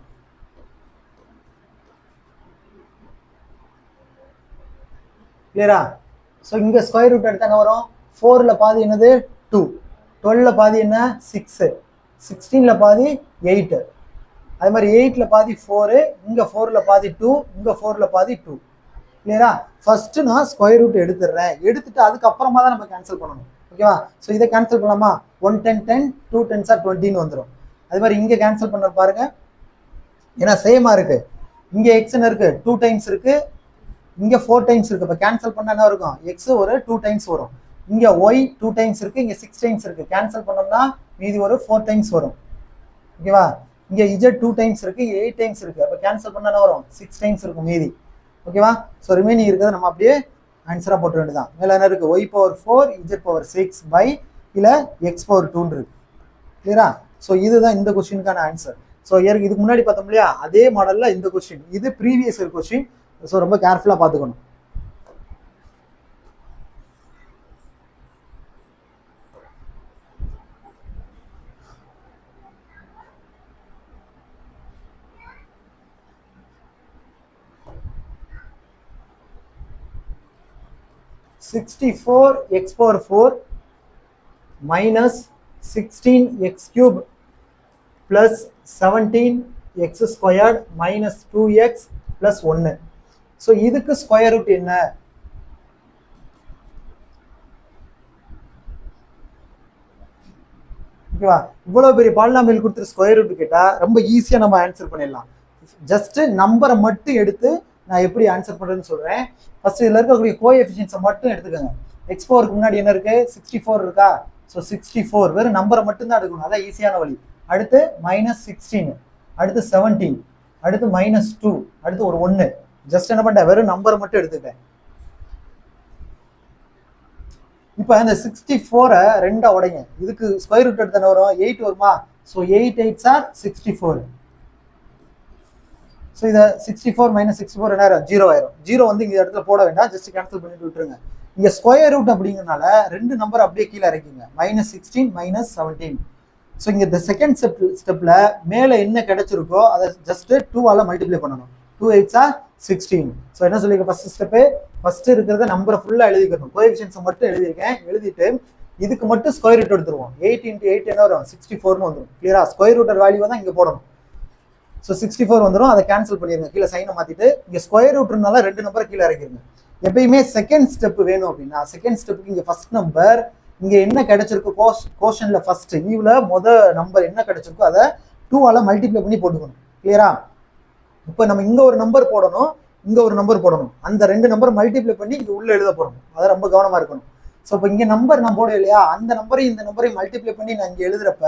Speaker 1: கிளியரா? ஸோ இங்கே ஸ்கொயர் ரூட் எடுத்தா என்ன வரும்? 4ல் பாதி என்னது? 2. 12ல் பாதி என்ன? 6. 16ல் பாதி 8. அதே மாதிரி 8ல் பாதி 4. இங்கே 4ல் பாதி 2. இங்கே 4ல் பாதி 2. கிளியரா? ஃபர்ஸ்ட் நான் ஸ்கொயர் ரூட் எடுத்துடுறேன். எடுத்துட்டு அதுக்கப்புறமா தான் நம்ம கேன்சல் பண்ணணும். ஓகேவா? ஸோ இதை கேன்சல் பண்ணலாமா? 1 10 10 2 10s are 20ன்னு வந்துடும். அதே மாதிரி இங்கே கேன்சல் பண்ண பாருங்க. ஏன்னா சேமாக இருக்கு. இங்கே எக்ஸ்ன்னு இருக்கு, 2 டைம்ஸ் இருக்கு. இங்கே 4 டைம்ஸ் இருக்கு. இப்போ கேன்சல் பண்ண என்ன இருக்கும்? எக்ஸ் ஒரு 2 டைம்ஸ் வரும். இங்கே ஒய் 2 டைம்ஸ் இருக்கு. இங்கே 6 டைம்ஸ் இருக்கு. கேன்சல் பண்ணோம்னா மீதி ஒரு 4 டைம்ஸ் வரும். ஓகேவா? இங்கே இஜெட் 2 டைம்ஸ் இருக்கு, 8 டைம்ஸ் இருக்கு. அப்போ கேன்சல் பண்ண என்ன வரும்? 6 டைம்ஸ் இருக்கும் மீதி. ஓகேவா? ஸோ ரிமைனிங் இருக்கிறத நம்ம அப்படியே ஆன்சராக போட்டு வேண்டியதான். மேலே என்ன இருக்குது? Y power 4 z power 6 by இல்லை எக்ஸ் பவர் 2 இருக்கு. கிளியரா? ஸோ இதுதான் இந்த கொஸ்டினுக்கான ஆன்சர். ஸோ இதுக்கு முன்னாடி பார்த்தோம் இல்லையா, அதே மாடலில் இந்த கொஸ்டின். இது ப்ரீவியஸ் இயர் கொஸ்டின். ஸோ ரொம்ப கேர்ஃபுல்லாக பார்த்துக்கணும். (64x power 4 minus 16x cube plus 17x squared minus 2x plus 1). So இதுக்கு ஸ்கொயர் ரூட் என்ன? ஓகேவா? இவ்வளோ பெரிய பாலினாமியல் கொடுத்துட்டு ஸ்கொயர் ரூட் கேட்டால் ரொம்ப ஈஸியாக நம்ம ஆன்சர் பண்ணிடலாம். ஜஸ்ட் நம்பரை மட்டும் எடுத்து நான் எப்படி ஆன்சர் பண்ணுறேன்னு சொல்கிறேன். ஃபர்ஸ்ட் இதில் இருக்கக்கூடிய கோஎஃபிஷியன்ஸை மட்டும் எடுத்துக்கோங்க. எக்ஸ் பவருக்கு முன்னாடி என்ன இருக்குது? 64 இருக்கா? ஸோ 64 வெறும் நம்பரை மட்டும்தான் எடுக்கணும். அதான் ஈஸியான வழி. அடுத்து -16, அடுத்து 17, அடுத்து -2, அடுத்து ஒரு 1. ஜஸ்ட் என்ன பண்ணிட்டேன், வெறும் நம்பரை மட்டும் எடுத்துக்கிட்டேன். இப்போ இந்த 64 ரெண்டா உடைங்க. இதுக்கு ஸ்கொயர் ரூட் எடுத்து என்ன வரும், 8 வருமா? So 8 8s are 64. ஸோ இதை 64 - 64 என்ன ஆயிரும், 0 ஆயிரும். 0 வந்து இங்க இடத்துல போட வேண்டாம், ஜஸ்ட் கேன்சல் பண்ணிட்டு விட்டுருங்க. இங்க ஸ்கொயர் ரூட் அப்படிங்கிறனால ரெண்டு நம்பர் அப்படியே கீழே இறக்கிங்க, -16 -17. ஸோ இங்க இந்த செகண்ட் ஸ்டெப்ல மேல என்ன கிடைச்சிருக்கோ அதை ஜஸ்ட் 2ஆல மல்டிப்ளை பண்ணணும். 2 8s are 16. ஸோ என்ன சொல்லியிருக்க, ஃபர்ஸ்ட் ஸ்டெப்பு, ஃபர்ஸ்ட் இருக்கிறத நம்பரை ஃபுல்லா எழுதிக்கணும். கோஎஃபிஷியன்ஸ் மட்டும் எழுதியிருக்கேன். எழுதிட்டு இதுக்கு மட்டும் ஸ்கொயர் ரூட் எடுத்துருவோம். 8 × 8 என்ன வரும், 64னு வந்துடும். கிளியரா? ஸ்கொயர் ரூட்டர் வேல்யூ தான் இங்க போடணும். ஸோ 64 வந்துடும். அதை கேன்சல் பண்ணிடுங்க, கீழே சைனை மாத்திட்டு. இங்க ஸ்கொயர் ரூட்னால ரெண்டு நம்பரை கீழே இறக்கிடுங்க. எப்பயுமே செகண்ட் ஸ்டெப் வேணும் அப்படின்னா, செகண்ட் ஸ்டெப்புக்கு இங்க ஃபர்ஸ்ட் நம்பர் இங்க என்ன கிடைச்சிருக்கோ, கோஷன்ல ஃபர்ஸ்ட் ஈவ்ல நம்பர் என்ன கிடைச்சிருக்கோ அதை 2ஆல மல்டிப்ளை பண்ணி போட்டுக்கணும். கிளியரா? இப்போ நம்ம இங்க ஒரு நம்பர் போடணும், இங்க ஒரு நம்பர் போடணும். அந்த ரெண்டு நம்பர் மல்டிப்ளை பண்ணி இங்க உள்ள எழுத போறோம். அதை ரொம்ப கவனமா இருக்கணும். ஸோ இப்போ இங்க நம்பர் நான் போட இல்லையா, அந்த நம்பரையும் இந்த நம்பரையும் மல்டிப்ளை பண்ணி நான் இங்க எழுதுறப்ப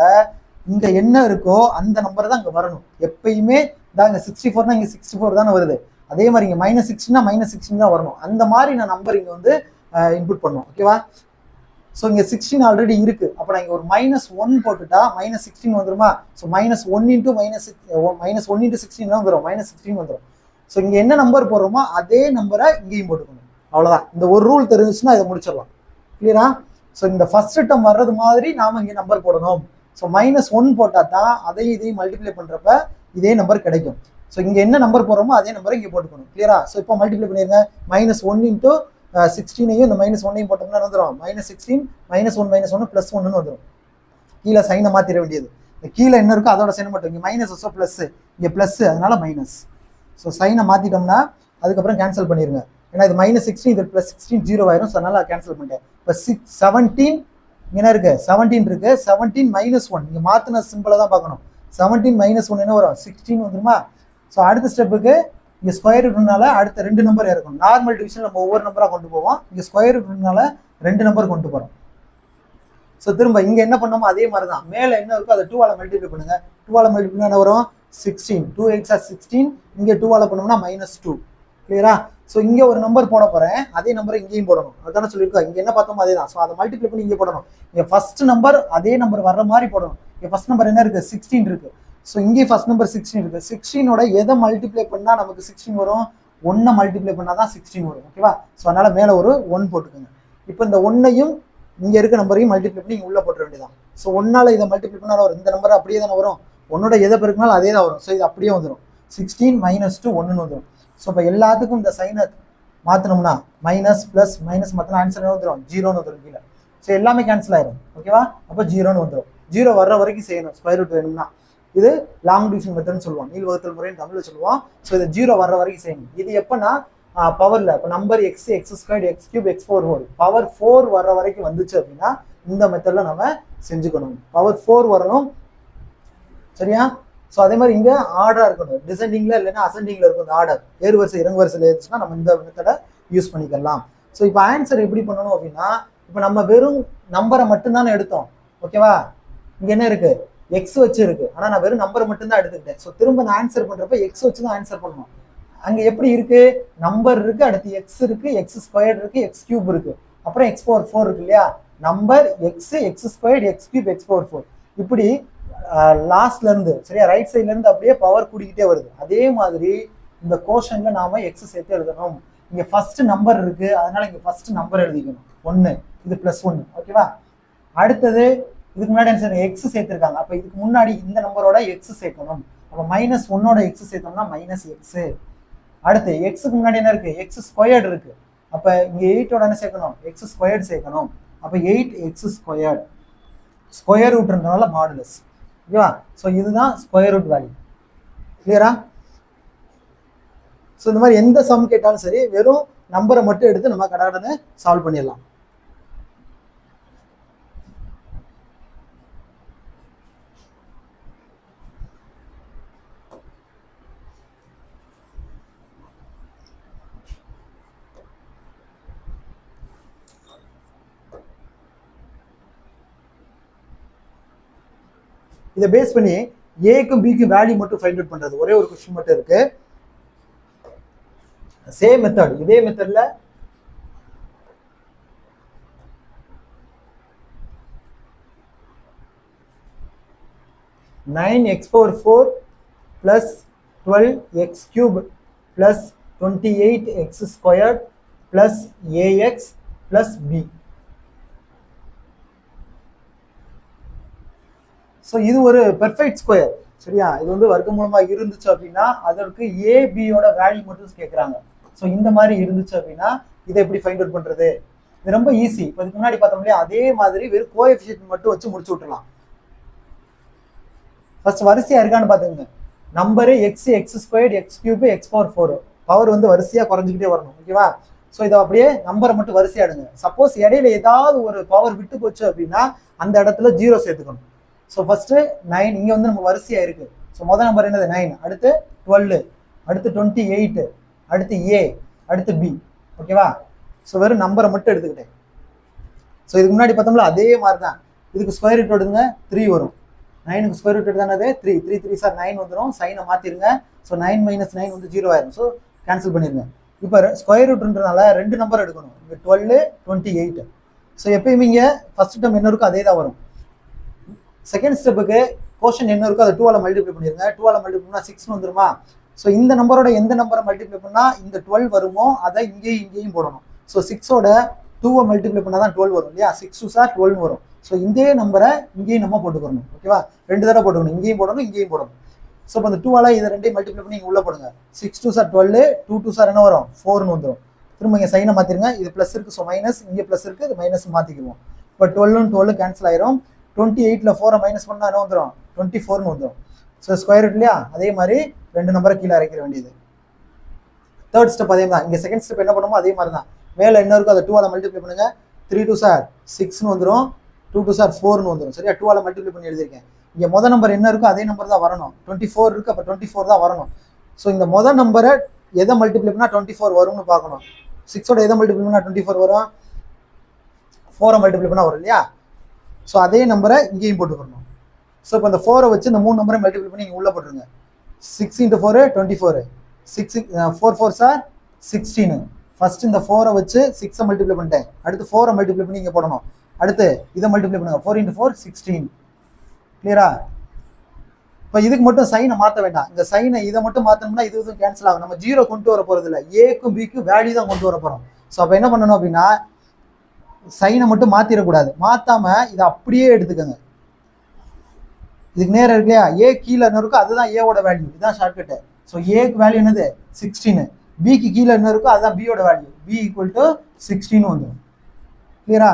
Speaker 1: இங்க என்ன இருக்கோ அந்த நம்பர் தான் இங்க வரணும். எப்பயுமே இங்க 64 இங்க 64 தானே வருது. அதே மாதிரி இங்க -16 -16 தான் வரணும். அந்த மாதிரி நான் நம்பர் இங்க வந்து இன்புட் பண்ணுவோம். ஓகேவா? ஸோ இங்க 16 ஆல்ரெடி இருக்கு. அப்போ நான் இங்க ஒரு -1 போட்டுட்டா -16 வந்துருமா? ஸோ -1 × -1 × 16 தான் வந்துடும், -16 வந்துடும். ஸோ இங்க என்ன நம்பர் போடுறோமோ அதே நம்பரை இங்கேயும் போட்டுக்கணும். அவ்வளவுதான். இந்த ஒரு ரூல் தெரிஞ்சுச்சுன்னா இதை முடிச்சிடலாம். கிளியரா? ஸோ இந்த ஃபர்ஸ்ட் டம் வர்றது மாதிரி நாம இங்க நம்பர் போடணும். ஸோ -1 போட்டா தான் அதையும் இதையும் மல்டிப்ளை பண்றப்ப இதே நம்பர் கிடைக்கும். ஸோ இங்க என்ன நம்பர் போடுறோமோ அதே நம்பரை இங்க போட்டுக்கணும். கிளியரா? ஸோ இப்போ மல்டிப்ளை பண்ணிருங்க. -1 × 16ஐயும் இந்த -1ஐயும் போட்டோம்னா வந்துடும், -16 -1 -1 +1 வந்துடும். கீழே சைனை மாத்திர வேண்டியது. இந்த கீழே என்ன இருக்கோ அதோட சைனை மட்டும், இங்க மைனஸ் பிளஸ், இங்க பிளஸ், அதனால மைனஸ். ஸோ சைனை மாத்திட்டோம்னா அதுக்கப்புறம் கேன்சல் பண்ணிருங்க. ஏன்னா இது -16, இது +16 0 ஆயிரும். ஸோ அதனால கேன்சல் பண்ணிட்டேன். இப்போ 17 என்ன இருக்கு, 17 இருக்கு. 17 -1 இங்க மாத்தின சிம்பிளை தான் பார்க்கணும். 17 -1 என்ன வரும், 16 வந்துருமா? ஸோ அடுத்த ஸ்டெப்புக்கு இங்க ஸ்கொயர் ரூட்னால அடுத்த ரெண்டு நம்பர் இருக்கும். நார்மல் டிவிஷன் நம்ம ஒவ்வொரு நம்பரா கொண்டு போவோம். இங்க ஸ்கொயர் ரூட்னால ரெண்டு நம்பர் கொண்டு போறோம். ஸோ திரும்ப இங்க என்ன பண்ணோமோ அதே மாதிரி தான். மேல என்ன இருக்கோ அதை 2ஆல மல்டிப்ளை பண்ணுங்க. 2ஆல மல்டிப்ளை என்ன வரும், 16. 2 8s are 16. இங்க 2ஆல பண்ணோம்னா -2. கிளியரா? ஸோ இங்க ஒரு நம்பர் போட போறேன், அதே நம்பரை இங்கேயும் போடணும். அதான சொல்லியிருக்கோம். இங்க என்ன பார்த்தோமோ அதே தான். ஸோ அதை மல்டிப்ளை பண்ணி இங்க போடணும். இங்க ஃபர்ஸ்ட் நம்பர் அதே நம்பர் வர்ற மாதிரி போடணும். இங்க ஃபர்ஸ்ட் நம்பர் என்ன இருக்கு, 16 இருக்கு. ஸோ இங்கே ஃபர்ஸ்ட் நம்பர் 16 இருக்கு. 16ஓட எதை மல்டிப்ளை பண்ணா நமக்கு 16 வரும், 1 மல்டிப்ளை பண்ணாதான் 16 வரும். ஓகேவா? ஸோ அதனால மேல ஒரு 1 போட்டுக்கோங்க. இப்போ இந்த 1ஐயும் இங்க இருக்க நம்பரையும் மல்டிப்ளை பண்ணி இங்க உள்ள போட்டுற வேண்டியதான். ஸோ 1ஆல இதை மல்டிப்ளை பண்ணாலும் வரும். இந்த நம்பர் அப்படியே தானே வரும். 1ஓட எதை பெருக்கினாலும் அதே தான் வரும். ஸோ இது அப்படியே வந்துடும். 16 -2 1ன்னு வந்துடும். ஸோ இப்போ எல்லாத்துக்கும் இந்த சைனை மாத்தினோம்னா மைனஸ் பிளஸ் மைனஸ் மாத்தினா ஆன்சர் என்ன வந்துடும், 0ன்னு வந்துடும் கீழே. ஸோ எல்லாமே கேன்சல் ஆயிரும். ஓகேவா? அப்போ 0ன்னு வந்துடும். 0 வர்ற வரைக்கும் செய்யணும். ஸ்கொயர் ரூட் வேணும்னா இது லாங் டிவிஷன் மெத்தட்னு சொல்லுவோம், நீள் வகுத்தல் முறைன்னு தமிழ்ல சொல்லுவோம். ஸோ இது 0 வர்ற வரைக்கும் செய்யணும். இது எப்பன்னா பவர்ல இப்போ number x x² x³ x4 power 4 வர்ற வரைக்கும் வந்துச்சு அப்படின்னா இந்த மெத்தட்ல நம்ம செஞ்சுக்கணும். பவர் 4 வரணும். சரியா? ஸோ அதே மாதிரி இங்க ஆர்டரா இருக்கணும். டிசெண்டிங்ல இல்லைன்னா அசெண்டிங்ல இருக்கும். இந்த ஆர்டர் ஏறு வரிசை இறங்கு வரிசையில் இருந்துச்சுன்னா நம்ம இந்த மெத்தடை யூஸ் பண்ணிக்கலாம். ஸோ இப்போ ஆன்சர் எப்படி பண்ணணும் அப்படின்னா, இப்போ நம்ம வெறும் நம்பரை மட்டும்தானே எடுத்தோம். ஓகேவா? இங்க என்ன இருக்கு, எக்ஸ் வச்சு இருக்கு. ஆனா நான் வெறும் நம்பரை மட்டும்தான் எடுத்துக்கிட்டேன். ஸோ திரும்ப நான் ஆன்சர் பண்றப்ப எக்ஸ் வச்சு தான் ஆன்சர் பண்ணணும். அங்க எப்படி இருக்கு, நம்பர் இருக்கு, அடுத்து எக்ஸ் இருக்கு, x² இருக்கு, x³ இருக்கு, அப்புறம் x⁴ இருக்கு இல்லையா? Number X, x² x³ x⁴. இப்படி லாஸ்ட்ல இருந்து சரியா ரைட் சைட்ல இருந்து அப்படியே பவர் கூடிக்கிட்டே வருது. அதே மாதிரி இந்த கோஷன்ல நாம எக்ஸ் சேர்த்து எழுதணும். இங்க ஃபர்ஸ்ட் நம்பர் இருக்கு, அதனால இங்க ஃபர்ஸ்ட் நம்பர் எழுதிக்கணும் 1. இது +1. ஓகேவா? அடுத்தது இதுக்கு முன்னாடி எக்ஸ் சேர்த்திருக்காங்க. அப்ப இதுக்கு முன்னாடி இந்த நம்பரோட எக்ஸ் சேர்க்கணும். அப்ப -1ஓட எக்ஸ் சேர்த்தோம்னா -x. அடுத்து எக்ஸுக்கு முன்னாடி என்ன இருக்கு, x² இருக்கு. அப்ப இங்க 8ஓட என்ன சேர்க்கணும், x² சேர்க்கணும். அப்ப 8x². ஸ்கொயர் ரூட்ன்றதுனால மாடுலஸ். ஓகேவா? ஸோ இதுதான் ஸ்கொயர் ரூட் வேல்யூ. கிளியரா? ஸோ இந்த மாதிரி எந்த சம் கேட்டாலும் சரி வெறும் நம்பரை மட்டும் எடுத்து நம்ம கடகடன்னு சால்வ் பண்ணிடலாம். இதை பேஸ் பண்ணி ஏக்கும் பிக்கும் வேல்யூ மட்டும் ஃபைண்ட் அவுட் பண்றது. ஒரே ஒரு கொஸ்டின் மட்டும் இருக்கு. சேம் மெத்தட், இதே மெத்தட்ல nine X power 4 plus 12x cube plus 28x squared plus ax plus b. So இது ஒரு பெர்ஃபெக்ட் ஸ்கொயர், சரியா? இது வந்து வர்க்கமூலமா இருந்துச்சு அப்படின்னா அதற்கு ஏ பியோட வேல்யூ மட்டும் கேட்குறாங்க. ஸோ இந்த மாதிரி இருந்துச்சு அப்படின்னா இதை எப்படி ஃபைண்ட் அவுட் பண்றது? இது ரொம்ப ஈஸி. இப்போ இதுக்கு முன்னாடி பார்த்தோம் இல்லையா, அதே மாதிரி வெறும் கோஎஃபிஷியன்ட் மட்டும் வச்சு முடிச்சு விட்டுலாம். ஃபர்ஸ்ட் வரிசையா இருக்கான்னு பாத்துங்க. Number X, x squared, X cube, X power 4 power வந்து வரிசையா குறைஞ்சிக்கிட்டே வரணும், ஓகேவா? ஸோ இதை அப்படியே நம்பரை மட்டும் வரிசையா எடுங்க. சப்போஸ் இடையில ஏதாவது ஒரு பவர் விட்டு போச்சு அப்படின்னா அந்த இடத்துல 0 சேர்த்துக்கணும். ஸோ ஃபர்ஸ்ட் 9 இங்க வந்து நம்ம வரிசையா இருக்கு. ஸோ முதல் நம்பர் என்னது 9, அடுத்து 12, அடுத்து 28, அடுத்து ஏ, அடுத்து பி, ஓகேவா? ஸோ வெறும் நம்பரை மட்டும் எடுத்துக்கிட்டேன். ஸோ இதுக்கு முன்னாடி பார்த்தோம்ல அதே மாதிரி தான். இதுக்கு ஸ்கொயர் ரூட் எடுங்க 3 வரும். 9க்கு ஸ்கொயர் ரூட் எடுத்தானது 3, 3 3 சார் 9 வந்துடும். சைனை மாற்றிருங்க. ஸோ 9 - 9 வந்து 0 ஆயிரும். ஸோ கேன்சல் பண்ணிடுங்க. இப்போ ஸ்கொயர் ரூட்ன்றனால 2 நம்பர் எடுக்கணும். இங்கே 12, 28. ஸோ எப்பயுமே இங்கே ஃபர்ஸ்ட் டேர்ம் என்ன இருக்கோ அதே தான் வரும். செகண்ட் ஸ்டெப்புக்கு கோஷன் என்ன இருக்கோ அதை 2ஆல் மல்டிப்ளை பண்ணிடுங்க. 2ஆல் மல்டிப்ளை பண்ணால் 6 வந்துருமா? ஸோ இந்த நம்பரோட எந்த நம்பரை மல்டிப்ளை பண்ணால் இந்த 12 வருமோ அதை இங்கேயும் போடணும். ஸோ 6ஓட 2 மல்டிப்ளை பண்ணால் தான் 12 வரும் இல்லையா? 6 2 சார் 12 வரும். ஸோ இதே நம்பரை இங்கேயும் நம்ம போட்டுக்கணும், ஓகேவா? 2 தடவை போட்டுக்கணும், இங்கேயும் போடணும், இங்கேயும் போடணும். ஸோ இப்போ அந்த 2ஆல் இதை ரெண்டையும் மல்டிப்ளை பண்ணி இங்கே உள்ள போடுங்க. 6 2 சார் 12, 2 2 சார் என்ன வரும்? 4ன்னு வந்துடும். திரும்ப இங்கே சைனை மாற்றிருங்க. இது ப்ளஸ் இருக்குது, ஸோ மைனஸ், இங்கே ப்ளஸ் இருக்குது, இது மைனஸ் மாற்றிக்குவோம். இப்போ 12 12 கேன்சல் ஆயிரும். 28ல் 4 மைனஸ் பண்ணால் என்ன வந்துடும்? 24ன்னு வந்துடும். ஸோ ஸ்கொயர் ரூட் இல்லையா? அதே மாதிரி 2 நம்பரை கீழே அரைக்கிற வேண்டியது. தேர்ட் ஸ்டெப் அதே தான். இங்கே செகண்ட் ஸ்டெப் என்ன பண்ணுமோ அதே மாதிரி தான். மேலே என்ன இருக்கோ அதை 2ஆல் மல்டிப்ளை பண்ணுங்க. 3 2 சார் 6ன்னு வந்துடும், 2 2 சார் 4ன்னு வந்துடும், சரியா? 2ஆல் மல்டிப்ளை பண்ணி எழுதியிருக்கேன். இங்கே முதல் நம்பர் என்ன இருக்கோ அதே நம்பர் தான் வரணும். 24 இருக்கு, அப்போ 24 தான் வரணும். ஸோ இந்த முதல் நம்பரை எதை மல்டிப்ளை பண்ணால் 24 வரும்னு பார்க்கணும். 6ஓட எதை மல்டிப்ளை பண்ணால் 24 வரும்? 4 மல்டிப்ளை பண்ணால் வரும் இல்லையா? ஸோ அதே நம்பரை இங்கேயும் போட்டுக்கணும். ஸோ இப்போ இந்த 4 வச்சு இந்த 3 நம்பரை மல்டிப்ளை பண்ணி இங்கே உள்ளே போட்டுருங்க. 6 × 4 24, 6 4 4 சார் 16. ஃபர்ஸ்ட் இந்த 4 வச்சு 6 மல்டிப்ளை பண்ணிட்டேன். அடுத்து 4 மல்டிப்ளை பண்ணி இங்கே போடணும். அடுத்து இதை மல்டிப்ளை பண்ணுங்க. 4 × 4 16. கிளியரா? இப்போ இதுக்கு மட்டும் சைனை மாற்ற வேண்டாம். இந்த சைனை இதை மட்டும் மாற்றணும்னா இது இதுவும் கேன்சல் ஆகும். நம்ம 0 கொண்டு வர போகிறது இல்லை, ஏக்கும் பிக்கும் வேல்யூ தான் கொண்டு வர போகிறோம். ஸோ அப்போ என்ன பண்ணணும் அப்படின்னா சைனை மட்டும் மாற்றிடக்கூடாது. மாற்றாம இதை அப்படியே எடுத்துக்கோங்க. இதுக்கு நேரம் இருக்கு இல்லையா? ஏ கீழே என்ன இருக்கோ அதுதான் ஏவோட வேல்யூ. இதுதான் ஷார்ட்கட்டு. ஸோ ஏக்கு வேல்யூ என்னது? 16. பிக்கு கீழே என்ன இருக்கோ அதுதான் பியோட வேல்யூ. பி = 16 வந்துடும். கிளியரா?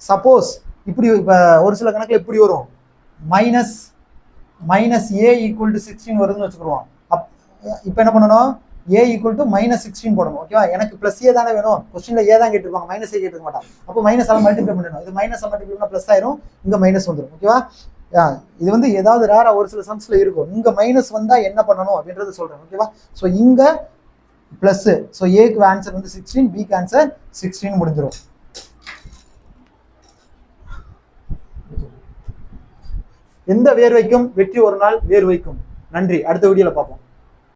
Speaker 1: சப்போஸ் இப்படி இப்போ ஒரு சில கணக்கில் இப்படி வரும், மைனஸ் ஏ = 16 வருதுன்னு வச்சுக்கிடுவோம். இப்போ என்ன பண்ணணும்? ஏ = -16 போடணும், ஓகேவா? எனக்கு ப்ளஸ் ஏ தானே வேணும். கொஸ்டின்ல ஏ தான் கேட்டிருப்பாங்க, மைனஸ் ஏ கேட்டிருக்க மாட்டான். அப்போ மைனஸால் மல்டிப்ளை பண்ணணும். இது மைனஸ் மல்டிப்ளை பண்ணால் ப்ளஸ் ஆயிரும், இங்கே மைனஸ் வந்துடும், ஓகேவா? இது வந்து ஏதாவது ரேரா ஒரு சில சம்ஸ்ல இருக்கும். இங்கே மைனஸ் வந்தால் என்ன பண்ணணும் அப்படின்றது சொல்கிறேன், ஓகேவா? ஸோ இங்கே ப்ளஸ். ஸோ ஏக்கு ஆன்சர் வந்து 16, பிக்கு ஆன்சர் 16 முடிஞ்சிடும். எந்த வேர்வைக்கும் வெற்றி ஒரு நாள் வேர்வைக்கும். நன்றி. அடுத்த வீடியோல பார்ப்போம்.